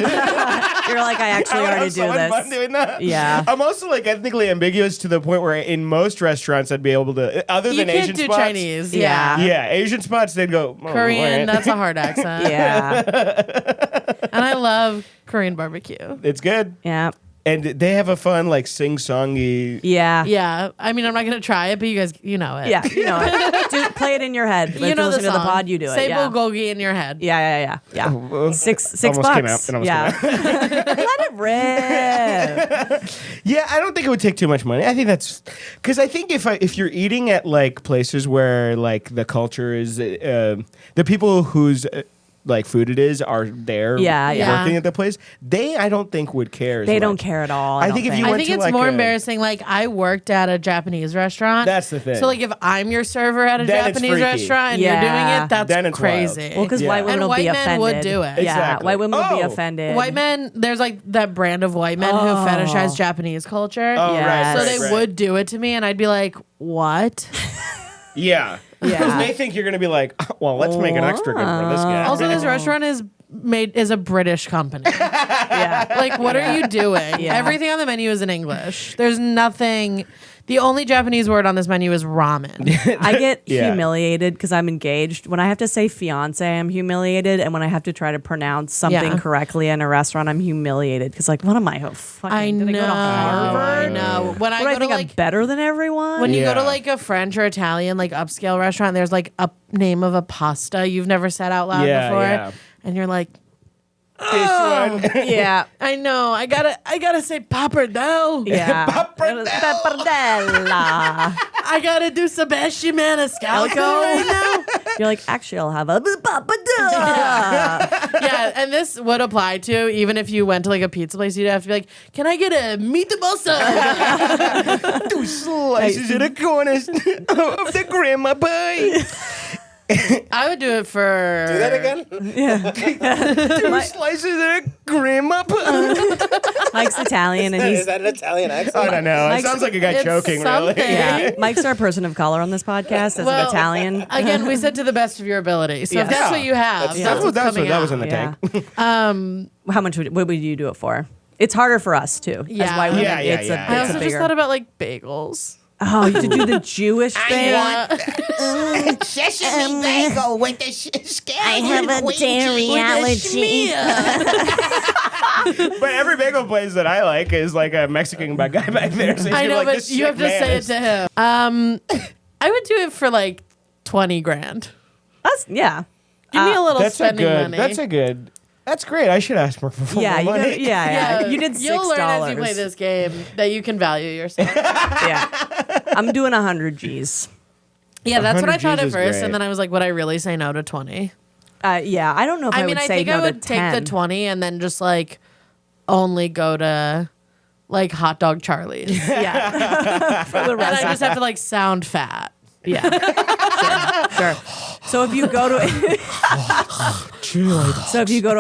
You're like, I actually I would already have do so much fun this. doing that. Yeah. I'm also like ethnically ambiguous to the point where in most restaurants I'd be able to, other You than can't Asian do spots, Chinese. Yeah. Yeah, Asian spots, they'd go, oh, Korean, all right. that's a hard accent. Yeah. And I love Korean barbecue. It's good. Yeah. And they have a fun, like, sing-songy. Yeah. Yeah. I mean, I'm not going to try it, but you guys, you know it. Yeah. You know it. Just play it in your head. You know the listen to song. the pod, you do it. Say Yeah. bulgogi in your head. Yeah. Six Almost bucks. came out. It almost Yeah. came out. Let it rip. Yeah, I don't think it would take too much money. I think that's because I think if you're eating at like places where like the culture is the people whose like food it is are there Yeah. working at the place, I don't think would care. As They don't much. care at all. I think if you I went think to it's like more a- embarrassing. Like, I worked at a Japanese restaurant. That's the thing. So, like, if I'm your server at a Then it's Japanese freaky. restaurant and you're Yeah. doing it, that's Then it's crazy. Well, because Yeah. white women And will white be men offended. would do it. Yeah, Exactly. white women would be Oh. offended. White men, there's like that brand of white men who fetishize Japanese culture. Oh, Yes. right, So right, they right. would do it to me, and I'd be like, "What?" Yeah. Yeah. Because they think you're going to be like, well, let's make it extra good for this guy. Also, this restaurant is a British company. Yeah. Like, what are you doing? Yeah. Everything on the menu is in English. There's nothing. The only Japanese word on this menu is ramen. I get Yeah. humiliated because I'm engaged. When I have to say fiance, I'm humiliated. And when I have to try to pronounce something Yeah. correctly in a restaurant, I'm humiliated. Because, like, what am I? Fucking, I did know. I go to Harvard? I know. When I What, go I to think I'm like better than everyone? when you go to Yeah. like a French or Italian like upscale restaurant, there's like a name of a pasta you've never said out loud Yeah, before, yeah. and you're like, This one. yeah. I know, I gotta say pappardelle. Yeah. Pappardelle. Pappardella. I gotta do Sebastian Maniscalco right now. You're like, actually, I'll have a pappardella. Yeah, and this would apply to even if you went to like a pizza place, you'd have to be like, can I get a meatball sub? 2 slices of the corners of the grandma pie. I would do it for. Do that again? 2 slices of the grandma pie. Mike's Italian, and he's Is that an Italian accent? I don't know. It Mike's- sounds like a guy it's choking, something. really. yeah. Mike's our person of color on this podcast as an Italian. Again, we said to the best of your ability. So if Yeah. that's what you have, that's what's coming that was out. in the Yeah. tank. How much what would you do it for? It's harder for us too. As Yeah. white women, Yeah, yeah, it's yeah. a, I it's a also just bigger. thought about like bagels. Oh, to do the Jewish thing. Sesame bagel with the scale. I have a dairy allergy. But every bagel place that I like is like a Mexican guy back there. So he's I gonna know, be like, but this you have to sick say man it to him. I would do it for like 20 grand. Yeah. Give me a little That's a spending good. money. That's a good. That's great. I should ask more for Yeah, more you money. did, yeah. You did $6. You'll learn as you play this game that you can value yourself. Yeah. I'm doing 100 G's. Yeah, that's what I 100 thought G's at is first, great. and then I was like, would I really say no to 20? Yeah, I don't know if I, I mean, would I say think no I would to take 10. the 20 and then just like only go to like Hot Dog Charlie's. Yeah. For the And rest I just have to like sound fat. Yeah. Sure. So if you go to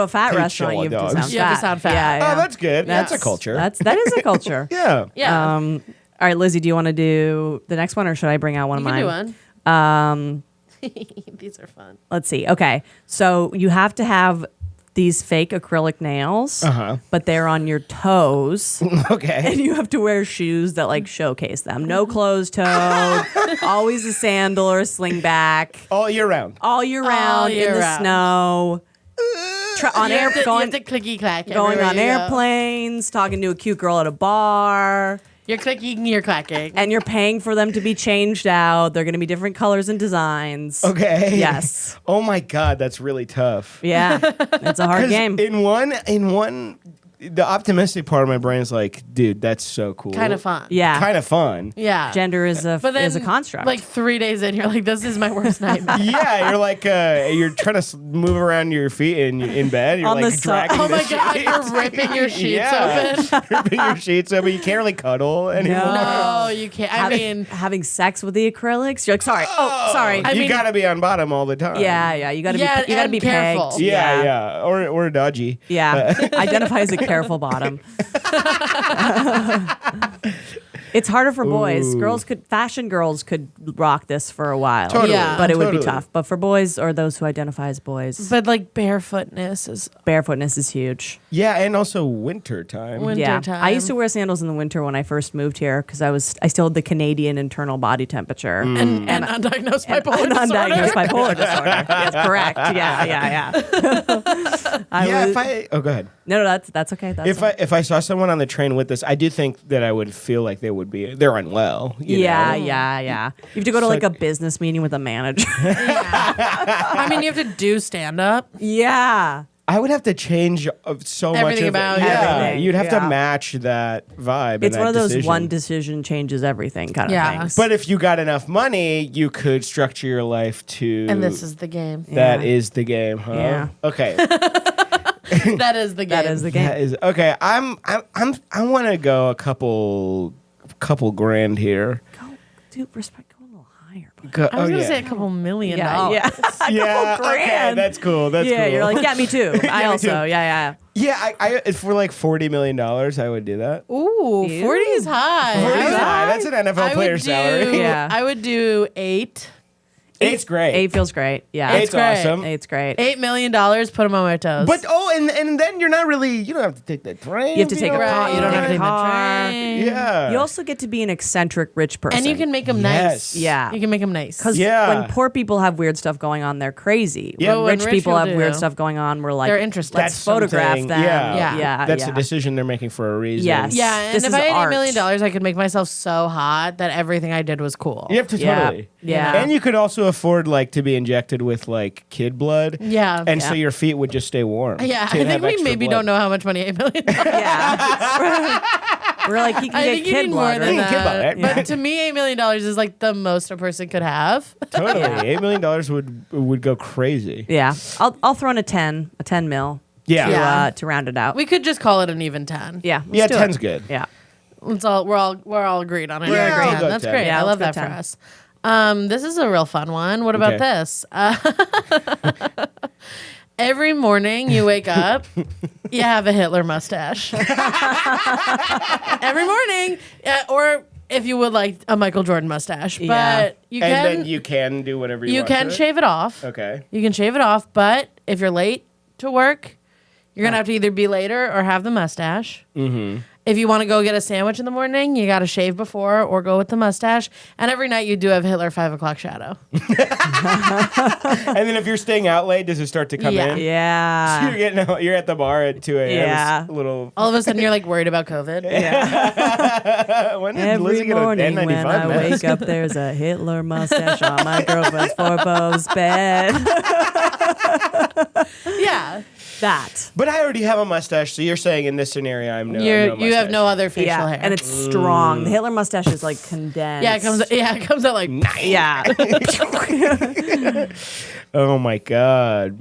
a fat Hate restaurant, chili you have to dogs. sound You have to sound fat. Yeah, yeah. Oh, that's good. That's a Yes. culture. That is a culture. yeah. Yeah. All right, Lizzie, do you want to do the next one, or should I bring out one you of can mine? do one. These are fun. Let's see. Okay, so you have to have these fake acrylic nails, but they're on your toes, Okay. and you have to wear shoes that like showcase them. No closed toe, always a sandal or a slingback, All year round. all year round year in the round. snow. On You air, have to going clicky clack. on everywhere you go. airplanes, talking to a cute girl at a bar. You're clicking, you're clacking. And you're paying for them to be changed out. They're going to be different colors and designs. Okay. Yes. Oh my God, that's really tough. Yeah. It's a hard 'Cause game. In one, the optimistic part of my brain is like, dude, that's so cool. Kind of fun. Yeah. Kind of fun. Yeah. Gender is a But then, is a construct. like 3 days in, you're like, this is my worst nightmare. Yeah, you're like you're trying to move around your feet in bed. You're On like the dragging. Oh the my God, sheets. you're ripping your sheets Yeah. open. ripping your sheets open. You can't really cuddle anymore. No, you can't. I mean, having sex with the acrylics. You're like, sorry. Oh, sorry. I you mean- gotta be on bottom all the time. yeah. You gotta Yeah, be. You gotta and be careful. pegged. Yeah. Or dodgy. Yeah. Identify as a careful bottom. It's harder for boys. Fashion girls could rock this for a while. Totally. Yeah. But it would be Totally. tough. But for boys or those who identify as boys, But like barefootness is barefootness is huge. Yeah, and also winter time. Yeah. Wintertime. I used to wear sandals in the winter when I first moved here because I still had the Canadian internal body temperature. and undiagnosed bipolar And disorder. undiagnosed bipolar disorder. Yes, correct. Yeah. Go ahead. No, that's okay. That's If I saw someone on the train with this, I do think that I would feel like they're unwell. You know? Yeah. You have to go to like a business meeting with a manager. I mean, you have to do stand up. Yeah. I would have to change so much Everything of about it. you. Yeah, Everything, you'd have to yeah. match that vibe. It's and one that of those decision. one decision changes everything kind of Yeah. things. But if you got enough money, you could structure your life to. And this is the game. That Yeah. is the game, huh? Yeah. Okay. That is the game. that is the game. That is okay. I want to go a couple grand here. Dude, respect, go a little higher. But I was going to say a couple $1 million. yeah. Yeah, couple okay, grand. that's cool. That's yeah, cool. you're like, yeah, me too. I me also, too. yeah. Yeah, I for like $40 million, I would do that. Ooh, 40 is high. 40 I is would- high. That's an NFL I player would salary. Yeah. I would do 8. Eight's great. 8 feels great. Yeah. Eight's great. awesome. 8's great. $8 million, put them on my toes. But and then you're not really. You don't have to take the train. You have to take a know? car. you don't have to take the car. train. Yeah. You also get to be an eccentric rich person. And you can make them Yes. nice. Yeah. You can make them nice. Because Yeah. when poor people have weird stuff going on, they're crazy. Yeah. When When rich rich people have people weird do. stuff going on, we're like, They're interested. let's photograph something- them. Yeah. That's yeah. a decision they're making for a reason. Yes. Yeah, and This if is I had art. $8 million, I could make myself so hot that everything I did was cool. You have to Yeah. totally. Yeah. And you could also afford like to be injected with like kid blood. Yeah. And so your feet would just stay warm. Yeah, to I have think we extra maybe blood. don't know how much money $8 million. Yeah. We're like, you can I get think you kid need blood. more than right? Kid blood, that. right? But Yeah. to me, $8 million is like the most a person could have. Totally. $8 million would go crazy. Yeah. I'll throw in a 10 mil Yeah. Yeah. to round it out. We could just call it an even 10. yeah. Yeah, Let's do 10's it. good. Yeah. We're all agreed on it. Yeah, Agreed. I'll go That's 10. great. Yeah, I love let's that go for 10. us. This is a real fun one. What about Okay. this? Every morning you wake up, you have a Hitler mustache. Every morning, or if you would like a Michael Jordan mustache, Yeah. but you And can then you can do whatever you you want. can to it. shave it off. Okay. You can shave it off, but if you're late to work, you're gonna have to either be later or have the mustache. Mm-hmm. If you want to go get a sandwich in the morning, you got to shave before or go with the mustache. And every night you do have Hitler 5 o'clock shadow. And then if you're staying out late, does it start to come Yeah. in? Yeah. You're at the bar at 2 a.m. Yeah. It's a little. All of a sudden you're like worried about COVID. When did Every Lizzie get an morning N95 when I mask? wake up, there's a Hitler mustache on my girlfriend's four-post bed. Yeah. That. But I already have a mustache, so you're saying in this scenario I'm no. You no have no mustache. other facial Yeah. hair. And it's strong. The Hitler mustache is like condensed. yeah, it comes out like Yeah. Oh my god.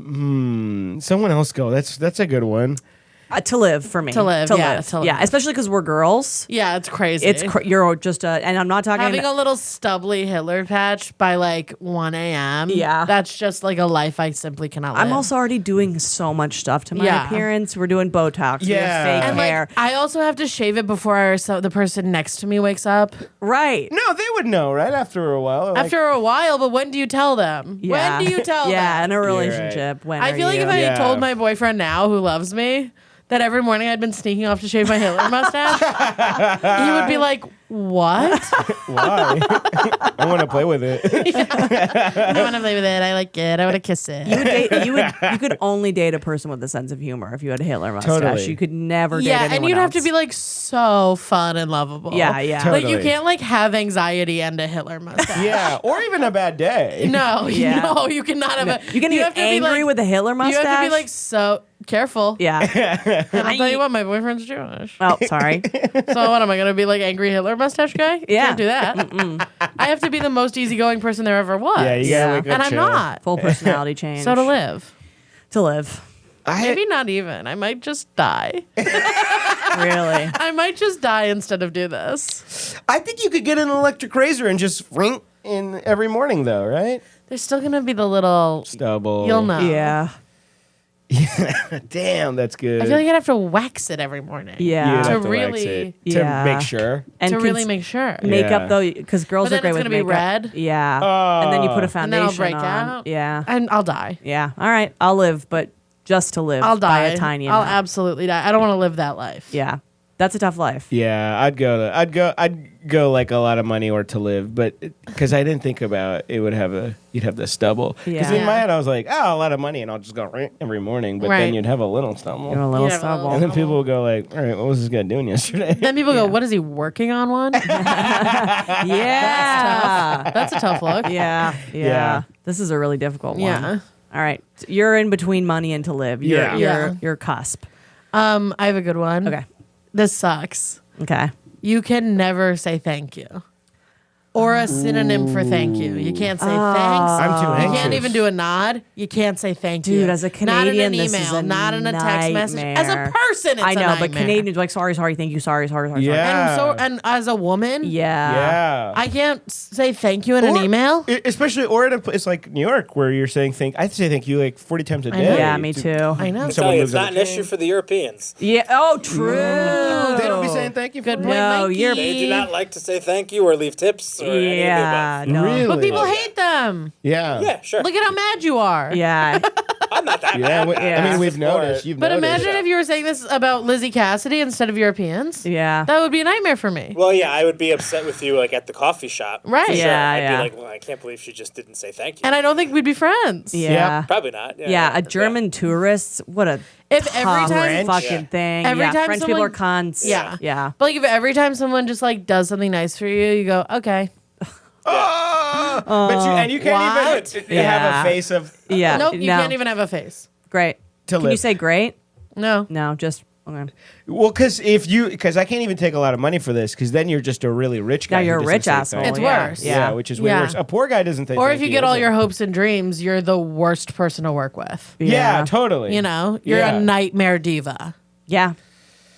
Someone else go. That's a good one. To live for me. To live, yeah, to live. Yeah, especially because we're girls. yeah, it's crazy. It's you're just and I'm not talking. having a little stubbly Hitler patch by like 1 a.m. Yeah. That's just like a life I simply cannot live. I'm also already doing so much stuff to my Yeah. appearance. We're doing Botox. We Yeah. have fake and hair. like I also have to shave it before the person next to me wakes up. Right. No, they would know, right? After a while. Like, After a while, but when do you tell them? Yeah. When do you tell Yeah, them? in a right. relationship. When I are feel like you? if I had Yeah. told my boyfriend now who loves me that every morning I'd been sneaking off to shave my Hitler mustache, he would be like, "What? Why? I want to play with it. I want to play with it. I like it. I want to kiss it." You could only date a person with a sense of humor if you had a Hitler mustache. Totally. You could never date Yeah, anyone and you'd have to else. be like so fun and lovable. Yeah, yeah. Like you Totally. can't like have anxiety and a Hitler mustache. Yeah, or even a bad day. No, Yeah. no, you cannot have a. You can have get to be, angry like- with a Hitler mustache. You have to be like so careful. yeah. And I'll tell you what, my boyfriend's Jewish. Oh, sorry. So what am I gonna be like angry Hitler mustache guy? Yeah. Can't do that. I have to be the most easygoing person there ever was. Yeah, you gotta Yeah. wake up and I'm chill. not. Full personality change. So to live. To live. Maybe not even. I might just die. Really. I might just die instead of do this. I think you could get an electric razor and just ring in every morning, though, right? There's still gonna be the little Stubble. You'll know. Yeah. Damn, that's good. I feel like I'd have to wax it every morning. Yeah. You'd To have to wax really- it, Yeah. to make sure. And to really make sure. makeup Yeah. though, because girls But are then great it's with gonna be makeup. red. Yeah. And then you put a And foundation then I'll break on. out. Yeah. And I'll die. Yeah. All right. I'll live, but just to live. I'll by die. a tiny I'll amount. absolutely die. I don't want to live that life. Yeah. That's a tough life. Yeah, I'd go like a lot of money or to live, but because I didn't think about it would you'd have the stubble. Because Yeah. in my head I was like, a lot of money, and I'll just go every morning. But Right. then you'd have a little stubble, You're a little You have a stubble. and then people will go like, all right, what was this guy doing yesterday? Then people go, "What is he working on one?" Yeah. That's a tough look. Yeah. Yeah. This is a really difficult one. Yeah. All right. You're in between money and to live. You're, Yeah. Yeah. You're cusp. I have a good one. Okay. This sucks. Okay. You can never say thank you. Or a synonym for thank you. You can't say thanks. I'm too You anxious. can't even do a nod. You can't say thank you. Dude, as a not in Canadian, an this email, is a not in a text message. As a nightmare. person, it's I know, a but nightmare. Canadians are like, sorry, thank you, sorry. Yeah. And as a woman, Yeah. I can't say thank you in an Or- email. Especially, or in a place like New York where you're saying I have to say thank you like 40 times a I day. know. Yeah, me too. I know. Someone Tell you, moves it's on not the an train. issue for the Europeans. Yeah. Oh, true. They don't be saying thank you. Good for point, it? No, Mikey. you're- They do not like to say thank you or leave tips or any of the Yeah. above. No. Really? But people Oh, yeah. hate them. Yeah. Yeah, sure. Look at how mad you are. Yeah. I'm not that Yeah, mad. I mean, we've Just for noticed. it. You've But noticed. imagine if you were saying this about Lizzie Cassidy instead of Europeans. Yeah. That would be a nightmare for me. Well, yeah, I would be upset with you like at the coffee shop. Right. For sure. Yeah, I'd yeah. be like, well, I can't believe she just didn't say thank you. And I don't think we'd be friends. Yeah. Probably not. Yeah, a German tourist, what a If every tough time- fucking Yeah. thing. Every yeah, time French people are someone- cunts. Yeah. Yeah. But like if every time someone just like does something nice for you, you go, okay. But you can't What? even have a face of Yeah. Nope, you no. can't even have a face. Great. to Can you live. say great? No. No, just okay. Well, because I can't even take a lot of money for this, because then you're just a really rich guy. Now you're who a doesn't rich say asshole. thank It's you. worse. Yeah, which is way Yeah. worse. A poor guy doesn't think. Or thank if you get all does it? your hopes and dreams, you're the worst person to work with. Yeah, totally. You know, you're Yeah. a nightmare diva. Yeah.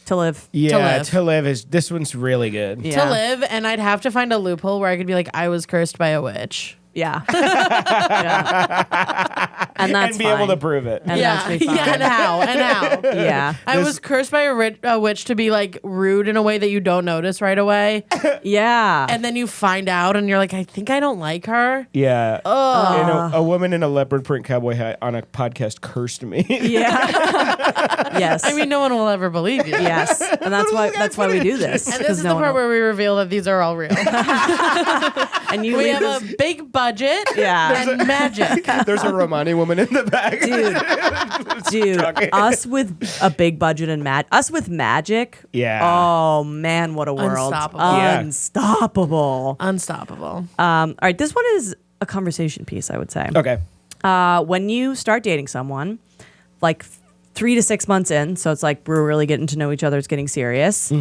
To live. Yeah, live. to live is this one's really good. Yeah. To live, and I'd have to find a loophole where I could be like, I was cursed by a witch. Yeah. Yeah. And that's and be fine. able to prove it. And yeah, that's be fine. yeah, and how? And how? Yeah. I was cursed by a witch to be like rude in a way that you don't notice right away. Yeah. And then you find out and you're like, I think I don't like her. Yeah. And a woman in a leopard print cowboy hat on a podcast cursed me. yeah. Yes. I mean, no one will ever believe you. yes. And that's why we do this. And this 'cause is no the one part will- where we reveal that these are all real. and you we leave have this, a big budget yeah. and magic. There's a Romani woman in the back. Dude, us with a big budget and us with magic. Yeah. Oh man, what a world. Unstoppable. Yeah. Unstoppable. Unstoppable. All right, this one is a conversation piece, I would say. Okay. When you start dating someone, like 3 to 6 months in, so it's like we're really getting to know each other, it's getting serious.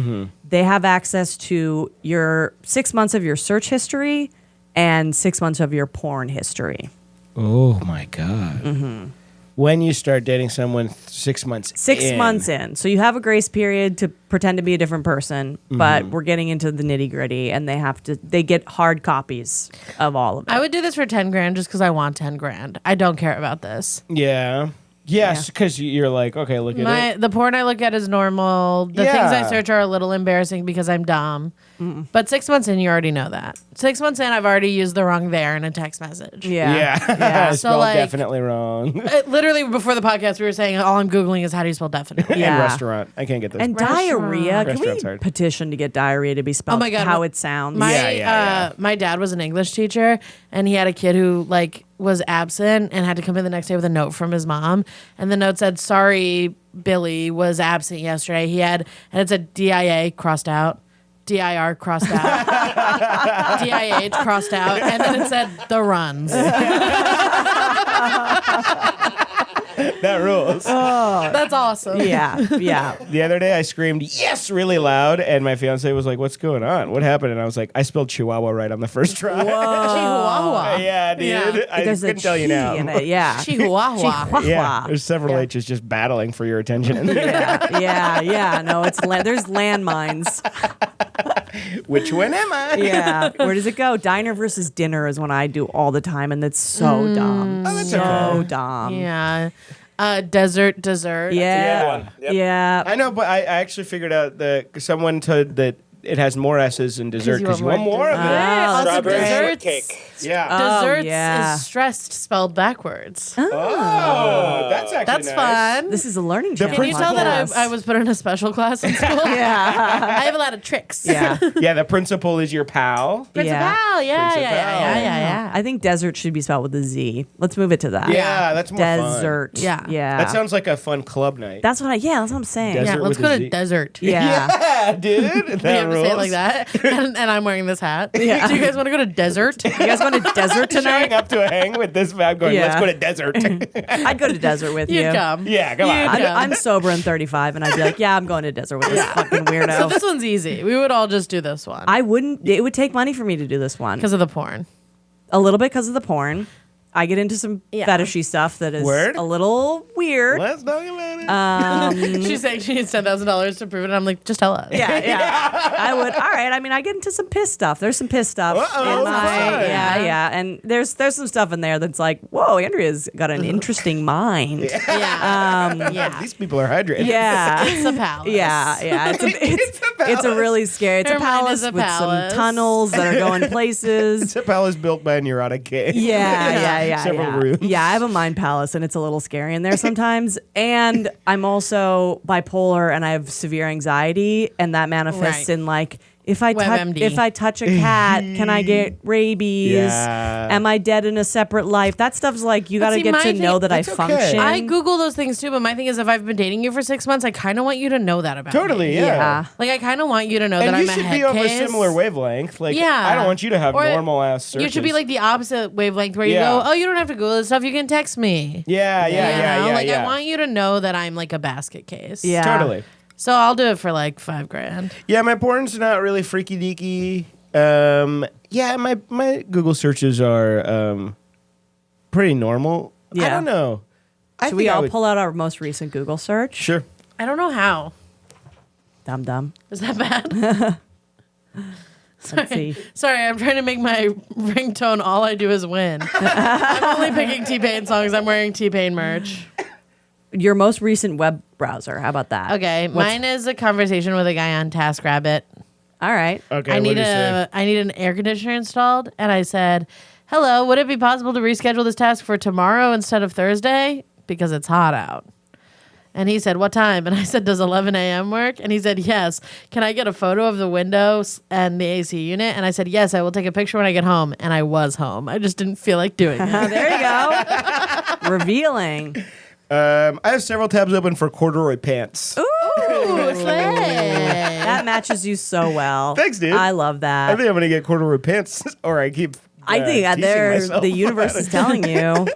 They have access to your 6 months of your search history and 6 months of your porn history. Oh my God. When you start dating someone 6 months 6 months in. So you have a grace period to pretend to be a different person, but we're getting into the nitty gritty and they get hard copies of all of it. I would do this for 10 grand just because I want 10 grand. I don't care about this. Yeah. Yes, because you're like, okay, look at it. The porn I look at is normal. The things I Yeah. search are a little embarrassing because I'm dumb. But 6 months in, you already know that. 6 months in, I've already used the wrong there in a text message. yeah. Yeah. So, Spelled like- definitely wrong. Literally before the podcast, we were saying all I'm Googling is how do you spell definitely. Yeah. And restaurant. I can't get this. And Restaurant. diarrhea. Can Restaurant's we hard. petition to get diarrhea to be spelled Oh my God, how my- it sounds? My my dad was an English teacher, and he had a kid who like was absent and had to come in the next day with a note from his mom, and the note said, "Sorry, Billy was absent yesterday. He had," and it said DIA crossed out, DIR crossed out, DIH crossed out, and then it said the runs. That rules. That's awesome. yeah, yeah. The other day I screamed, yes, really loud. And my fiance was like, what's going on? What happened? And I was like, I spelled Chihuahua right on the first try. Chihuahua. Yeah, dude. Yeah. I There's a couldn't tell you now. chi in it. Yeah. Chihuahua. Yeah, there's several H's just battling for your attention. In there. Yeah. No, it's there's landmines. Which one am I? Yeah. Where does it go? Diner versus dinner is one I do all the time, and that's so dumb. Oh, that's so okay. dumb. Yeah. Desert dessert. Yeah. Good one. Yep. Yeah. I know, but I actually figured out that someone said that it has more S's in dessert because you want more of it. Also Strawberry desserts. shortcake. Yeah. Desserts yeah. is stressed spelled backwards. Oh, that's actually That's nice. fun. This is a learning The channel. Can you tell that podcast. I was put in a special class in school? Yeah. I have a lot of tricks. Yeah. Yeah, the principal is your pal. Principal. Yeah. I think desert should be spelled with a Z. Let's move it to that. Yeah, that's more fun. Desert. Yeah. Yeah. That sounds like a fun club night. That's what I'm saying. Desert Yeah, let's with go a to Z. desert. Yeah. Yeah, dude. We have to say it like that. And I'm wearing this hat. Yeah. Do you guys want to go to desert? You guys going to desert Showing tonight? up to a hang with this vibe going, let's Yeah. go to desert. I'd go to desert with you. You'd come. Yeah, come on. I'm, Yeah. I'm sober and 35, and I'd be like, yeah, I'm going to desert with this fucking weirdo. So this one's easy. We would all just do this one. I wouldn't. It would take money for me to do this one. Because of the porn. A little bit because of the porn. I get into some Yeah. fetishy stuff that is Word? a little weird. Let's talk about it. She's saying she needs $10,000 to prove it. I'm like, just tell us. Yeah. I would. All right. I mean, I get into some piss stuff. There's some piss stuff. Uh-oh, in my, fun. yeah. And there's some stuff in there that's like, whoa, Andrea's got an interesting mind. Yeah. These people are hydrated. Yeah. It's a palace. Yeah. It's a really scary. It's Her a mind palace is a with palace. some tunnels that are going places. It's a palace built by a neurotic king. Yeah. Several rooms. Yeah, I have a mind palace, and it's a little scary in there sometimes. And I'm also bipolar, and I have severe anxiety, and that manifests Right. in like if I WebMD. touch a cat, can I get rabies? Yeah. Am I dead in a separate life? That stuff's like you got to see, get my to thing- know that I that's okay. function. I Google those things too, but my thing is if I've been dating you for 6 months, I kind of want you to know that about Totally, me. yeah. Like, I kind of want you to know And that you I'm a should head be of a case. similar wavelength. Like, Yeah. I don't want you to have Or normal ass searches. You should be like the opposite wavelength where you Yeah. go, oh, you don't have to Google this stuff. You can text me. Yeah. You know? Like, yeah. I want you to know that I'm like a basket case. Yeah. Totally. So I'll do it for like $5,000. Yeah, my porn's not really freaky deaky. Yeah, my Google searches are pretty normal. I Yeah. don't know. Should we all pull out our most recent Google search? Sure. I don't know how. Dumb. Is that bad? Let's see. Sorry, I'm trying to make my ringtone all I do is win. I'm only picking T-Pain songs. I'm wearing T-Pain merch. Your most recent web browser. How about that? Okay, mine is a conversation with a guy on TaskRabbit. All right. Okay. I what need do you say? I need an air conditioner installed, and I said, "Hello, would it be possible to reschedule this task for tomorrow instead of Thursday because it's hot out?" And he said, "What time?" And I said, "Does 11 a.m. work?" And he said, "Yes. Can I get a photo of the windows and the AC unit?" And I said, "Yes, I will take a picture when I get home." And I was home. I just didn't feel like doing it. There you go. Revealing. I have several tabs open for corduroy pants. Ooh, slay. That matches you so well. Thanks, dude. I love that. I think I'm gonna get corduroy pants, or I keep. I think teasing myself the universe about is it. telling you.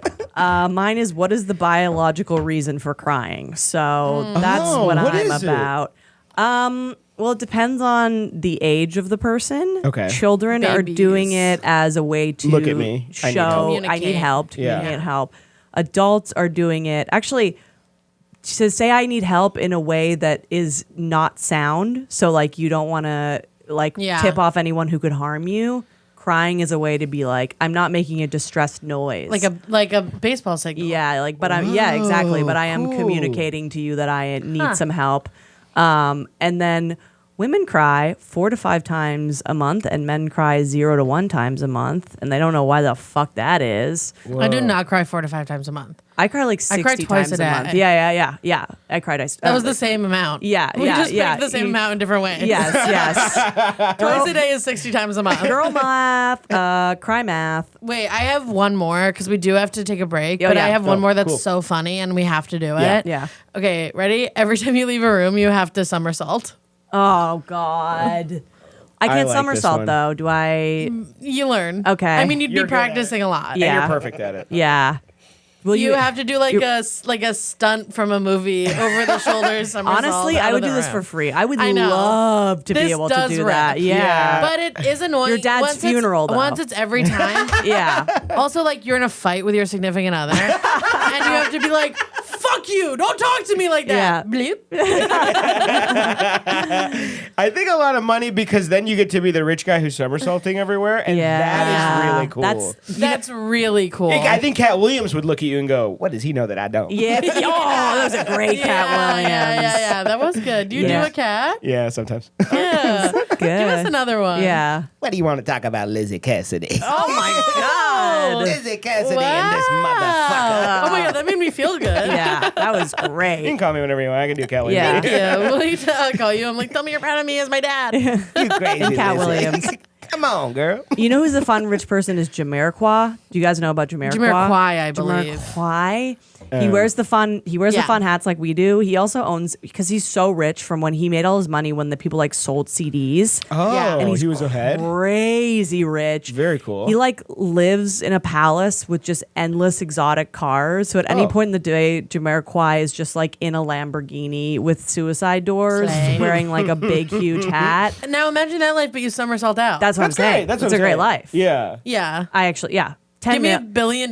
Mine is what is the biological reason for crying? So that's what what I'm is it? about. Well, it depends on the age of the person. Okay. Children are Babies. doing it as a way to Look at me. I need show help. I need help. To Yeah. communicate help. Adults are doing it. Actually, to say I need help in a way that is not sound. So like you don't want to tip off anyone who could harm you. Crying is a way to be like, I'm not making a distressed noise. like a baseball signal. Yeah, but I'm exactly. But I am cool. communicating to you that I need some help. And then women cry 4 to 5 times a month, and men cry 0 to 1 times a month, and they don't know why the fuck that is. I do not cry 4 to 5 times a month. I cry like 60 cry twice times a a day. month. Yeah. I cried. That was the same amount. Yeah, We just yeah. picked the same amount in different ways. Yes. Twice a day is 60 times a month. Girl math, cry math. Wait, I have one more because we do have to take a break. Oh, but yeah. I have one more that's cool. so funny and we have to do Yeah, it. yeah. Okay, ready? Every time you leave a room, you have to somersault. Oh God. I can't like this somersault one. though. Do I? You learn. Okay. I mean, you'd You're be good at it. practicing a lot. Yeah. And you're perfect at it. Yeah. Will You have to do like you're- a stunt from a movie over the shoulders. Honestly, I would do this for free. I would I know. love to This be able to does do rip. that. Yeah. But it is annoying. Your dad's Once it's- funeral, though. Once it's every time. Yeah. Also, like you're in a fight with your significant other, and you have to be like, "Fuck fuck you. Don't talk to me like that. Bleep. I think a lot of money because then you get to be the rich guy who's somersaulting everywhere, and that is really cool. That's really cool. I think Katt Williams would look at you and go, "What does he know that I don't?" Yeah. Oh, that was a great Katt Williams. Yeah. That was good. Do you do a cat? Yeah, sometimes. Yeah. Good. Give us another one. Yeah. What do you want to talk about, Lizzie Cassidy? Oh my God. Lizzie Cassidy and this motherfucker. Oh my God, that made me feel good. Yeah, that was You great. can call me whenever you want. I can do Katt Williams. Yeah. Thank you. I'll call you. I'm like, tell me you're proud of me as my dad. You crazy, Katt Lizzie. Williams. Come on, girl. You know who's a fun rich person is Jamiroquai. Do you guys know about Jamiroquai? Jamiroquai, I believe. Jamiroquai. He wears the fun. He wears the Yeah. fun hats like we do. He also owns because he's so rich from when he made all his money when the people like sold CDs. Oh, Yeah. And he's he was ahead. Crazy rich. Very cool. He like lives in a palace with just endless exotic cars. So at any point in the day, Jamiroquai is just like in a Lamborghini with suicide doors, Slay. wearing like a big, huge hat. And now imagine that life, but you somersault out. That's what I'm saying. That's It's what a I'm great saying. life. Yeah. yeah. I actually, yeah. 10 Give me mil- $1 billion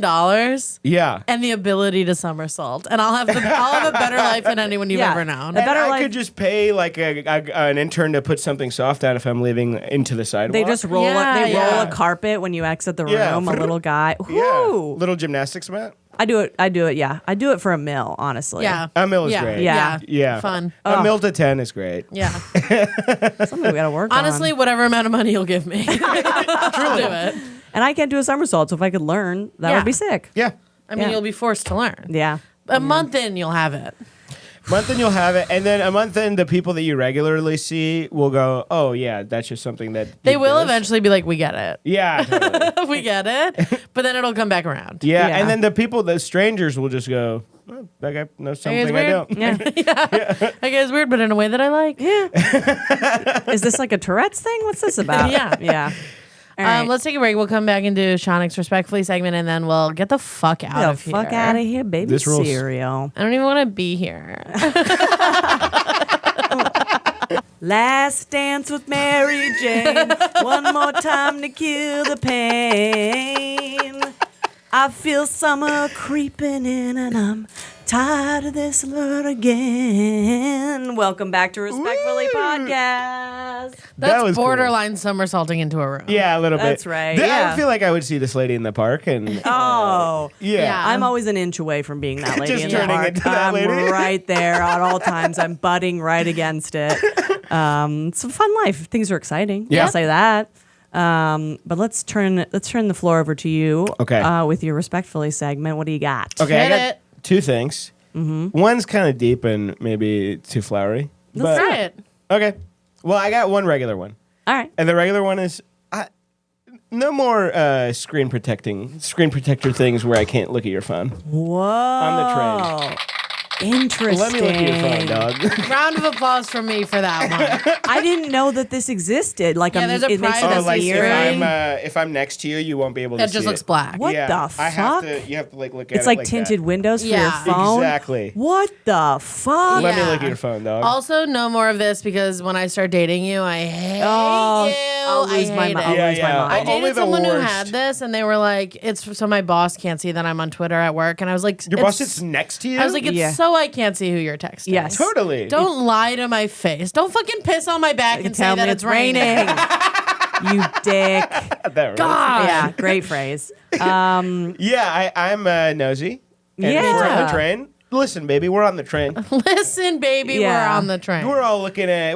Yeah. and the ability to somersault, and I'll have a better life than anyone you've Yeah. ever known. A better I life- could just pay like an intern to put something soft down if I'm living into the sidewalk. They just roll Yeah, roll yeah. a carpet when you exit the room. Yeah. A little guy. yeah. Whoo! Little gymnastics mat. I do it. Yeah. I do it for $1 million, honestly. Yeah. A mil is yeah. great. Yeah. Yeah. Fun. A mil to 10 is great. Yeah. Something we got to work Honestly, on. whatever amount of money you'll give me. Truly. Do it. And I can't do a somersault, so if I could learn, that Yeah. would be sick. Yeah. I mean, Yeah. you'll be forced to learn. Yeah. A month in, you'll have it. Month in you'll have it, and then a month in, the people that you regularly see will go, "Oh yeah, that's just something that They did will this." eventually be like, we get it. Yeah, totally. We get it. But then it'll come back around. yeah, Yeah. and then the strangers will just go, oh, "That guy knows That guy's something I weird. don't." Yeah. That guy's weird, but in a way that I like. Is this like a Tourette's thing? What's this about? Yeah. Yeah. All right. Let's take a break. We'll come back and do Shaunak's Respectfully segment, and then we'll get the fuck out the of here. fuck out of here, baby This rules. cereal. I don't even want to be here. Last dance with Mary Jane. One more time to kill the pain. I feel summer creeping in and I'm tired of this alert again. Welcome back to Respectfully Podcast. That's was cool. borderline somersaulting into a room. Yeah, a little bit. That's right, I yeah. feel like I would see this lady in the park, and Oh. yeah. Yeah. I'm always an inch away from being that lady Just in the turning park. into that I'm lady. right there at all times. I'm butting right against it. It's a fun life. Things are exciting. Yeah. I'll say that. But let's turn the floor over to you. Okay. With your Respectfully segment. What do you got? Okay, I Hit got it. two things. One's kind of deep and maybe too flowery. Let's try it. Okay. Well, I got one regular one. All right. And the regular one is no more screen protector things where I can't look at your phone. Whoa. On the train. Interesting. Let me look at your phone, dog. Round of applause from me for that one. I didn't know that this existed. Like, Yeah, there's a it makes it privacy Oh, like hearing. if I'm next to you, you won't be able to It see just looks it. black. What Yeah, the I have fuck? to. You have to like look at It's it like like tinted that. windows for Yeah. your phone. Exactly. What the fuck? Let me Yeah. look at your phone, dog. Also, no more of this because when I start dating you, I hate Oh, you. I'll lose I my hate mind. it. I'll Yeah, lose my yeah. mind. I Only dated the someone who worst. had this, and they were like, "It's so my boss can't see that I'm on Twitter at work." And I was like, Your boss "It's-" sits next to you. I was like, "It's Yeah. so I can't see who you're texting." Yes. totally. Don't lie to my face. Don't fucking piss on my back and say Tell that me it's raining. you dick. That right? Yeah, great phrase. Yeah, I'm nosy. And if we're on Yeah. the train. Listen, baby, we're on the train. Listen, baby, Yeah. we're on the train. We're all looking at.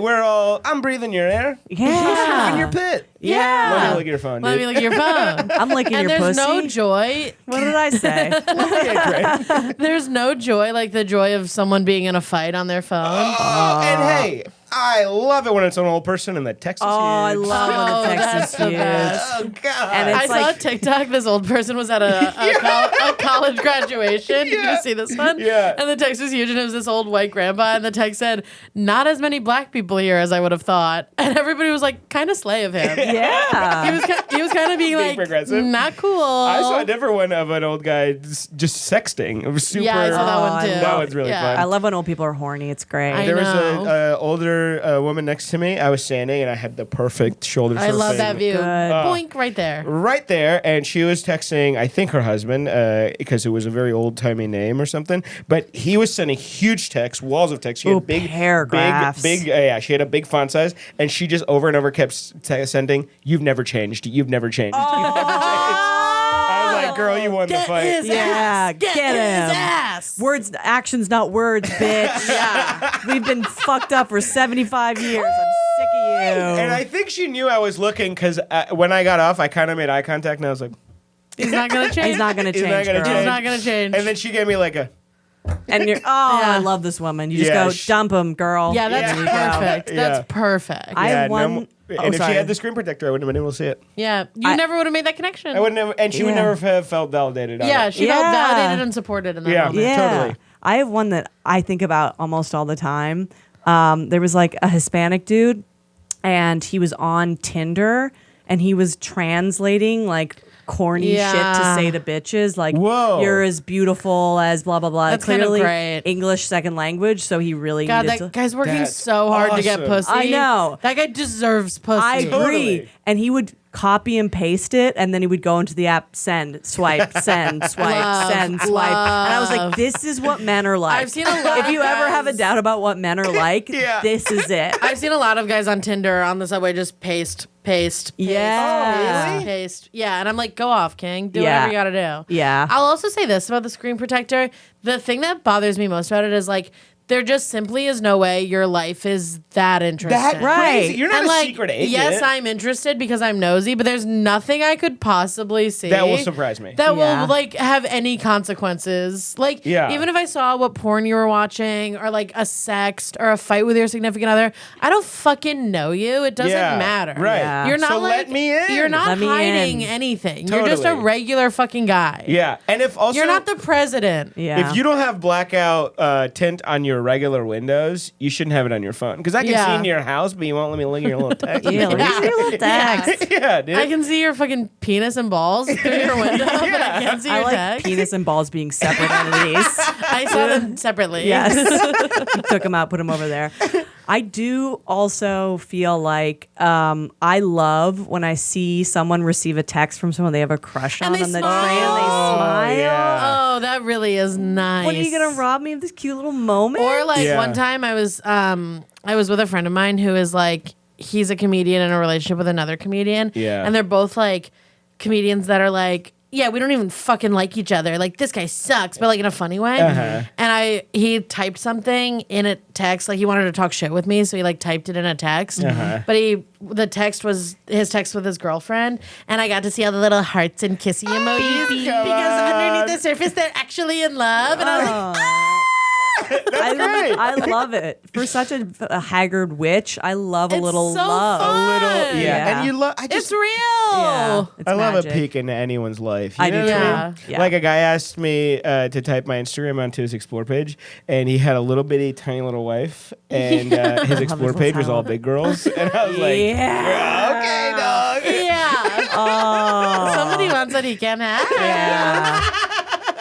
I'm breathing your air. Yeah. In your pit. Yeah. Let me look at your phone, Let dude. me look at your phone. I'm licking And your there's pussy. no joy. What did I say? There's no joy like the joy of someone being in a fight on their phone. And hey, I love it when it's an old person and the text is Oh, I huge. love Oh, when the text that's is the huge. best. Oh God. And it's I saw like- a TikTok. This old person was at a college graduation. Did you see this one? Yeah. And the text was huge, and it was this old white grandpa. And the text said, "Not as many black people here as I would have thought." And everybody was like, kind of slay of him. Yeah. He was kind of being Being like, progressive. not cool. I saw a different one of an old guy just sexting. It was super. Yeah, I saw that Oh, one I too. That one's really Yeah. fun. I love when old people are horny. It's great. I There was know. a older older woman next to me. I was standing, and I had the perfect shoulder. I love surfing that view. Good. Boink right there. right there, and she was texting, I think, her husband, because it was a very old-timey name or something, but he was sending huge texts, walls of text. She Ooh, had big paragraphs. yeah, she had a big font size, and she just over and over kept sending, "You've never changed. You've never changed. You've never changed." I was like, girl, you won the fight. Yeah, get him. his ass. Words, actions, not words, bitch. Yeah. We've been fucked up for 75 years. I'm sick of you. And I think she knew I was looking, because when I got off, I kind of made eye contact, and I was like, He's not gonna change. He's not going to He's not change, gonna girl. change. He's not gonna change. and then she gave me like a, And you're, I love this woman. You just Yeah, go, sh- dump him, girl. Yeah, that's There you go. perfect. Yeah. That's perfect. I yeah, have one. and Oh, if sorry. she had the screen protector, I wouldn't have been able to see it. yeah, you never would have made that connection. I wouldn't have, and she would Yeah. never have felt validated. on Yeah, it. she felt Yeah. validated and supported in that Yeah. moment. Yeah. Totally. I have one that I think about almost all the time. There was like a Hispanic dude, and he was on Tinder, and he was translating like corny Yeah. shit to say to bitches, like, Whoa. you're as beautiful as blah, blah, blah. That's kind of Clearly great. English second language, so he really God, needed that to. guy's working That's so hard to get awesome. pussy. I know. That guy deserves pussy. I agree. Totally. And he would copy and paste it, and then he would go into the app, send, swipe, send, swipe, Love, send, swipe. And I was like, love. this is what men are like. I've seen a lot If of you ever have a guys- doubt about what men are like, Yeah. this is it. I've seen a lot of guys on Tinder on the subway just paste. Yeah. Paste. Yeah, and I'm like, go off, King. Do Yeah. whatever you gotta do. Yeah. I'll also say this about the screen protector. The thing that bothers me most about it is like, there just simply is no way your life is that interesting. That Right. crazy. You're not And a like, secret agent. yes, I'm interested because I'm nosy, but there's nothing I could possibly see That will surprise me. That Yeah. will like have any consequences. Like, Yeah. even if I saw what porn you were watching, or like a sext or a fight with your significant other, I don't fucking know you. It doesn't Yeah, matter. right. Yeah. You're not So like let me in. You're not Let me hiding in. anything. You're just a Totally. regular fucking guy. Yeah, and if also You're not the president. Yeah. if you don't have blackout tint on your regular windows, you shouldn't have it on your phone, because I can Yeah. see into your house, but you won't let me look at your little text. Yeah, like, Yeah. your little text. Yeah, dude. I can see your fucking penis and balls through your window, but I can't see I your like text. penis and balls being separate entities. I saw them separately. Yes. He took them out, put them over there. I do also feel like I love when I see someone receive a text from someone they have a crush on And they on the smile. train and they smile. yeah. Oh, that really is nice. When are you gonna rob me of this cute little moment? Or like Yeah. one time I was with a friend of mine who is like, he's a comedian in a relationship with another comedian. Yeah. And they're both like comedians that are like, yeah, we don't even fucking like each other. Like, this guy sucks, but like in a funny way. And he typed something in a text, like he wanted to talk shit with me, so he like typed it in a text. But the text was his text with his girlfriend, and I got to see all the little hearts and kissy emojis because underneath the surface they're actually in love. And I was like, I love it. For such a haggard witch, I love a It's little so love. fun. Yeah. Yeah. And you love. I it's just. real. Yeah, it's I love magic. a peek into anyone's life. I do know too. what Yeah. mean? Yeah. Like a guy asked me to type my Instagram onto his explore page, and he had a little bitty, tiny little wife, and his explore little page was tiny all little- big girls, and I was like, Yeah. okay, dog. Yeah. Oh, Somebody wants that he can have. yeah.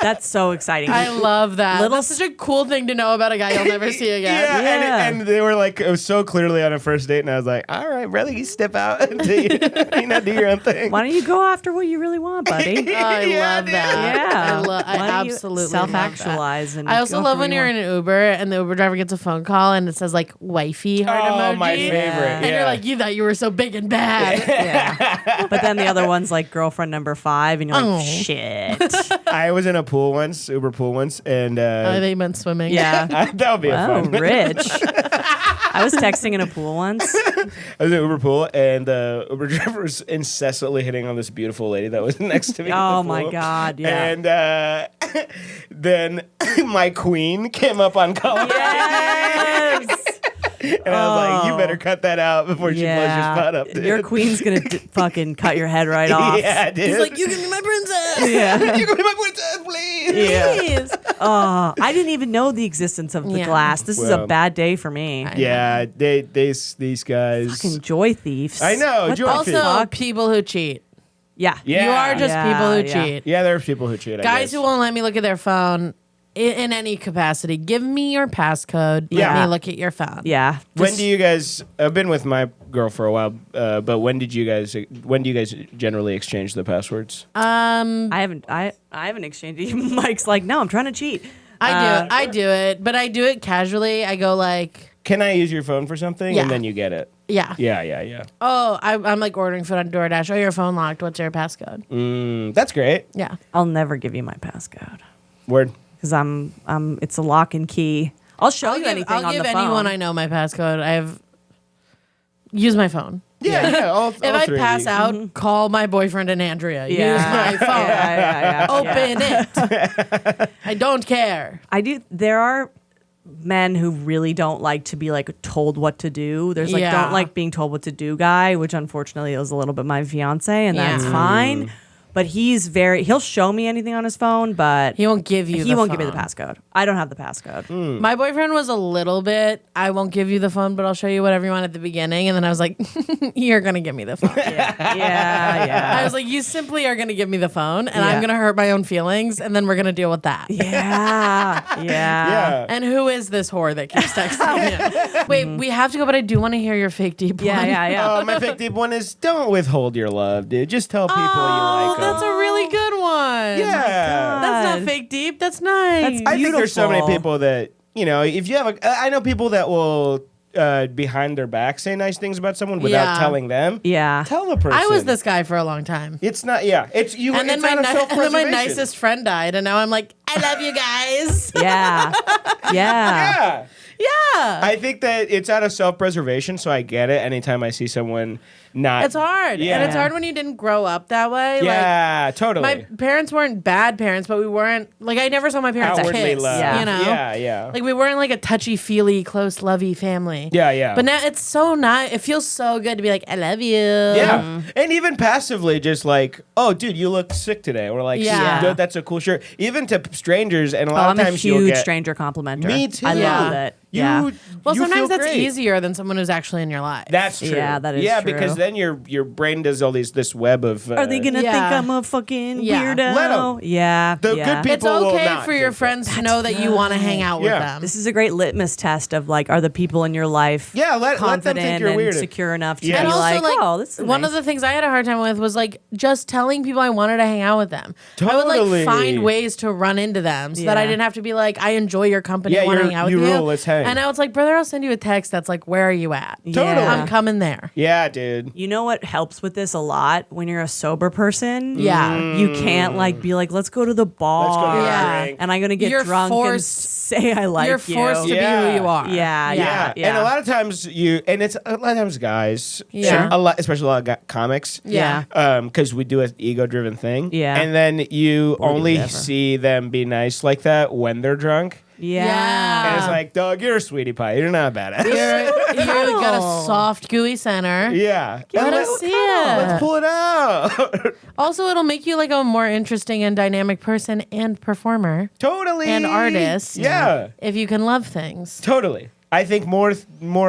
That's so exciting. I love that. Little That's such a cool thing to know about a guy you'll never see again. Yeah, Yeah. And they were like, it was so clearly on a first date, and I was like, all right, brother, you step out and do your own thing. Why don't you go after what you really want, buddy? Oh, I Yeah, love dude. that. Yeah. I Why don't you absolutely love that. self-actualize. And I also go love for when what you're you in an Uber and the Uber driver gets a phone call and it says like wifey heart emoji. Oh, my favorite. And Yeah. you're like, you thought you were so big and bad. want. Yeah. But then the other one's like girlfriend number 5, and you're like, Oh. shit. I was in a pool once, Uber pool once, and Oh, they meant swimming. Yeah. that would be a Oh, fun. rich. I was texting in a pool once. I was in an Uber pool, and the Uber driver was incessantly hitting on this beautiful lady that was next to me. in the Oh, my pool. God, yeah. And then my queen came up on call, Yes. and I was like, "You better cut that out before she blows your spot up, dude." Your queen's gonna fucking cut your head right off. Yeah, dude. He's like, you give me my princess. Yeah. You can be my princess, please. Yeah. Please. Oh, I didn't even know the existence of the Yeah. glass. This is a Well, bad day for me. Yeah, these guys. Fucking joy thieves. I know, What joy the thieves. Also, fuck? people who cheat. Yeah. Yeah. You are just Yeah, people who yeah. cheat. Yeah, there are people who cheat. I Guys guess. who won't let me look at their phone in any capacity. Give me your passcode. Yeah. Let me look at your phone. Yeah. When do you guys? I've been with my girl for a while, but when do you guys generally exchange the passwords? I haven't exchanged it. Mike's like, no, I'm trying to cheat. I do it, but I do it casually. I go like, Can I use your phone for something? Yeah. And then you get it. yeah. Yeah. Oh, I'm like ordering food on DoorDash. Oh, your phone locked. What's your passcode? That's great. Yeah. I'll never give you my passcode Word. because it's a lock and key. I'll show you anything I'll on give the phone. anyone I know my passcode. Use my phone. Yeah. All If I three of pass you. out, call my boyfriend and Andrea. Yeah. Use my phone. Yeah. Open it. I don't care. I do. There are men who really don't like to be like told what to do. There's like Yeah. don't like being told what to do guy, which unfortunately is a little bit my fiance, and that's Yeah. fine. But he'll show me anything on his phone, but He won't give you. he the won't give me the phone. passcode. I don't have the passcode. My boyfriend was a little bit, I won't give you the phone, but I'll show you whatever you want at the beginning. And then I was like, you're going to give me the phone. Yeah. I was like, you simply are going to give me the phone, and Yeah. I'm going to hurt my own feelings, and then we're going to deal with that. Yeah. Yeah. And who is this whore that keeps texting you? Wait, we have to go, but I do want to hear your fake deep one. Yeah. Oh, my fake deep one is don't withhold your love, dude. Just tell people you Oh, like them. that's a really good one. Yeah. That's not God. fake deep. That's nice. That's I think there's so many Beautiful. people that, if you have I know people that will behind their back say nice things about someone without Yeah. telling them. Yeah. Tell the person. I was this guy for a long time. It's not. Yeah. It's you. And then, it's out of and then my self-preservation. nicest friend died, and now I'm like, I love you guys. Yeah. Yeah. Yeah. I think that it's out of self-preservation, so I get it. Anytime I see someone not, It's hard. Yeah. And it's hard when you didn't grow up that way. Yeah, totally. Like, my parents weren't bad parents, but we weren't, like, I never saw my parents Outwardly kiss, love. Yeah. you know? Yeah. Like, we weren't like a touchy-feely, close, lovey family. Yeah. But now it's so nice. It feels so good to be like, I love you. Yeah, and even passively, just like, oh, dude, you look sick today, or like, Yeah. dude, that's a cool shirt. Even to strangers, and a Oh, lot I'm of a times you'll huge get. stranger complimenter. Me too. I Yeah. love it. You, Yeah. Well, you sometimes feel that's great. easier than someone who's actually in your life. That's true. Yeah, that is Yeah, true. because then your brain does all this web of. Are they gonna Yeah. think I'm a fucking Yeah. weirdo? Let 'em. Yeah. The yeah. good people It's will okay not for your think friends to know that you want to hang out with Yeah. them. This is a great litmus test of like, are the people in your life Yeah, let them confident think you're and weird. secure enough to Yeah. be And also, like, oh, this is one nice. of the things I had a hard time with was like just telling people I wanted to hang out with them. I would Totally. like find ways to run into them so that I Yeah. didn't have to be like, I enjoy your company, Yeah, I want to you're- hang out with you you. rule, let's hang. And now it's like, brother, I'll send you a text that's like, where are you at? Totally. I'm coming there. Yeah, dude. You know what helps with this a lot when you're a sober person? Yeah. You can't like be like, let's go to the bar. Let's go to Yeah. drink. And I'm gonna get You're drunk and forced- say I like You're you. forced to Yeah. be who you are. Yeah. And a lot of times it's a lot of times guys, Yeah. a lot, especially a lot of comics, Yeah. because we do an ego-driven thing, Yeah. and then you only whatever. see them be nice like that when they're drunk, Yeah. and it's like, dog, you're a sweetie pie, you're not a badass. You've got a soft, gooey center. Yeah, Let us see it. Let's pull it out. Also, it'll make you like a more interesting and dynamic person and performer Totally, and artist. Yeah, If you can love things. totally. I think more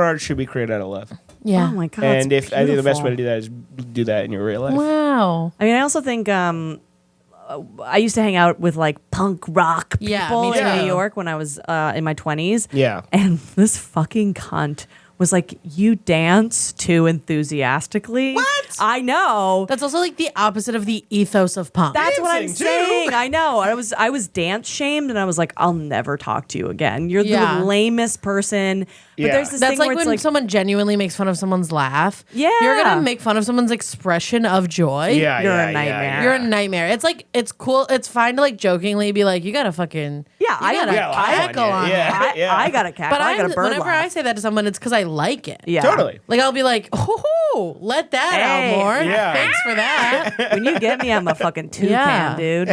art should be created out of love, Yeah. Oh my god. and it's I think the best way to beautiful. do that is do that in your real life. Wow. I mean, I also think I used to hang out with like punk rock people Yeah, me in too. New York when I was in my 20s. Yeah. And this fucking cunt was like, you dance too enthusiastically. What? I know. That's also like the opposite of the ethos of punk. That's what I'm Dancing, too. saying. I know. I was dance shamed, and I was like, I'll never talk to you again. You're Yeah. the lamest person. But Yeah. there's this That's thing like where when it's like, someone genuinely makes fun of someone's laugh. Yeah. You're going to make fun of someone's expression of joy. Yeah, You're a yeah, nightmare. yeah, You're a nightmare. It's like, it's cool. It's fine to like jokingly be like, you got to fucking. yeah, I gotta got laugh on cackle you. on Yeah. it. I got a cackle. But I got a bird whenever laugh. I say that to someone, it's because I like it. Yeah. Totally. Like I'll be like, oh, let that Hey. out more. Yeah. Thanks for that. When you get me, I'm a fucking toucan, Yeah. dude.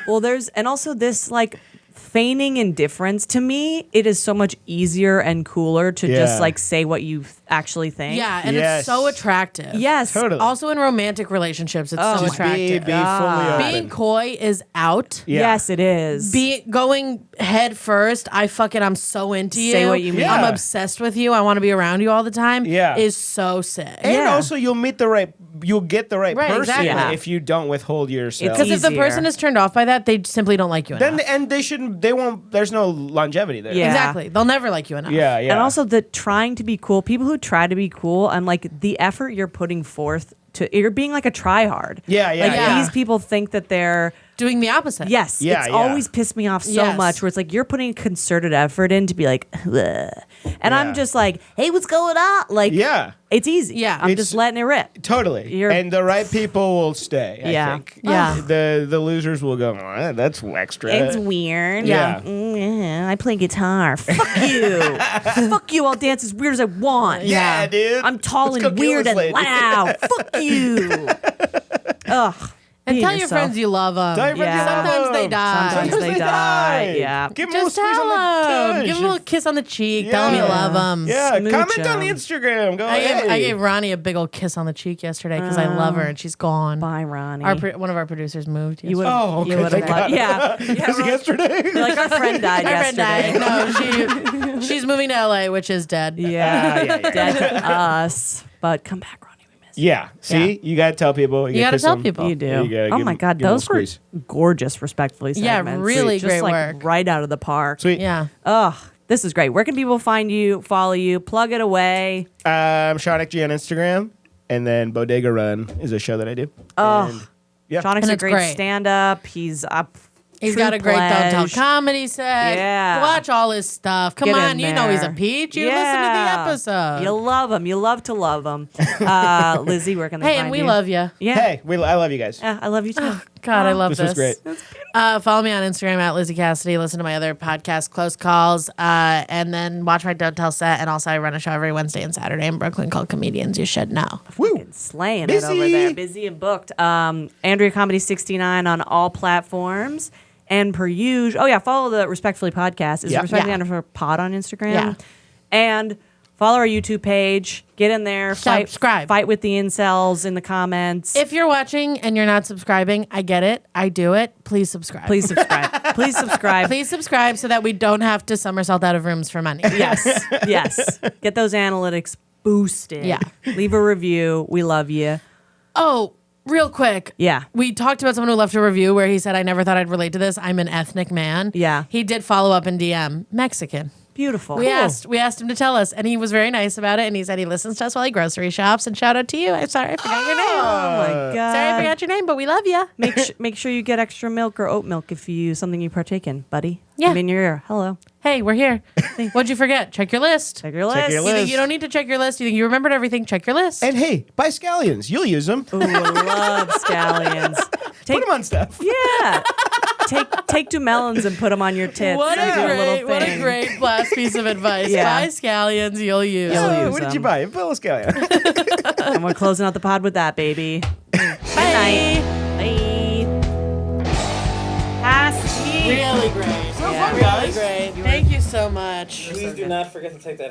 Well, and also this like feigning indifference. To me, it is so much easier and cooler to Yeah. just like say what you actually think. Yeah, and Yes. it's so attractive. Yes. Totally. Also in romantic relationships, it's Oh so my Be attractive. fully open. Being coy is out. Yeah. Yes, it is. Going head first, I'm so into you. Say what you mean. I'm Yeah. obsessed with you. I want to be around you all the time. Yeah. Is so sick. And Yeah. also, you'll meet the right you'll get the right, Right, person exactly. Yeah. if you don't withhold yourself. Because if the easier. person is turned off by that, they simply don't like you enough. then and they shouldn't. They won't. There's no longevity there. Yeah. Exactly. They'll never like you enough. Yeah. Yeah. And also the trying to be cool. People who try to be cool, I'm like, the effort you're putting forth you're being like a try-hard. Yeah, yeah, Like yeah. these people think that they're, Doing the opposite. yes, Yeah, it's yeah. always pissed me off so Yes. much where it's like you're putting concerted effort in to be like, ugh. And I'm Yeah. just like, hey, what's going on? Like, Yeah. it's easy. Yeah. I'm It's- just letting it rip. Totally. You're- And the right people will stay. I Yeah. think. Yeah. The losers will go. "Oh, that's extra. It's weird. Yeah. I play guitar. Fuck you. Fuck you. I'll dance as weird as I want. Yeah, dude. I'm tall Let's go and kill weird this and lady. loud. Fuck you. Ugh. And Be tell your yourself. friends you love them. Tell your friends you Yeah. love Sometimes they them. die. Sometimes they die. Yeah. Give them a Just squeeze tell on the them. tush. Give them a little kiss on the cheek. Tell them you Yeah. love them. Yeah. Smooch Comment on the 'em. Instagram. Go I ahead. gave Ronnie a big old kiss on the cheek yesterday because I love her and she's gone. Bye, Ronnie. One of our producers moved. You would. Oh, okay, You would thank have. God. Yeah. Was it yesterday? Like our friend died My friend yesterday. died. No, she's moving to LA, which is dead. Yeah. yeah. Dead to us. But come back, Ronnie. We miss Yeah. See, you gotta tell people. You gotta kiss tell them. people. you. Do. You gotta Oh give my 'em- God, give 'em a those were squeeze. gorgeous, respectfully Yeah, segments. really Just great like work. right out of the park. Sweet. Yeah. Ugh, this is great. Where can people find you, follow you, plug it away? Shaunak G on Instagram, and then Bodega Run is a show that I do. Oh. And, yeah. Shaunik's And a it's great, great. stand-up. He's up. He's got a great Don't Tell Pledge. comedy set. Yeah. Watch all his stuff. Come Get on, in you know he's a there. peach. You listen to the episode. You love him. You love to love him. Lizzie, where can they Hey, find and you? we love you. Yeah. Hey, I love you guys. Yeah, I love you too. God, I love This this. was great. Follow me on Instagram at Lizzie Cassidy. Listen to my other podcast, Close Calls, and then watch my Don't Tell set. And also, I run a show every Wednesday and Saturday in Brooklyn called Comedians You Should Know. Woo. Slaying Busy. it over there. Busy and booked. Andrea Comedy 69 on all platforms. And per usual, follow the Respectfully podcast. Is Yeah. it Respectfully Yeah. underscore pod on Instagram? Yeah. And follow our YouTube page. Get in there. Subscribe. Fight with the incels in the comments. If you're watching and you're not subscribing, I get it. I do it. Please subscribe. Please subscribe. Please subscribe. Please subscribe so that we don't have to somersault out of rooms for money. Yes. Yes. Get those analytics boosted. Yeah. Leave a review. We love you. Oh, real quick. Yeah. We talked about someone who left a review where he said, I never thought I'd relate to this. I'm an ethnic man. Yeah. He did follow up in DM. Mexican. Beautiful. We asked him to tell us, and he was very nice about it. And he said he listens to us while he grocery shops. And shout out to you. I'm sorry I forgot your name. Oh my God. Sorry I forgot your name, but we love you. Make sure you get extra milk or oat milk if you use something you partake in, buddy. Yeah. I'm in your ear. Hello. Hey, we're here. What'd you forget? Check your list. Check your list. your You think list. you don't need to check your list? You think you remembered everything? Check your list. And hey, buy scallions. You'll use them. Ooh, I love scallions. Put them on stuff. Yeah. Take 2 melons and put them on your tits. What and do a little what a thing. great last piece of advice. Yeah. Buy scallions, you'll use. You'll Oh, use what did you them. buy? A Phyllis scallion. And we're closing out the pod with that, baby. Good night. Bye. Pass me. Really great. Yeah. Really great. Thank you so much. Please do not forget to take that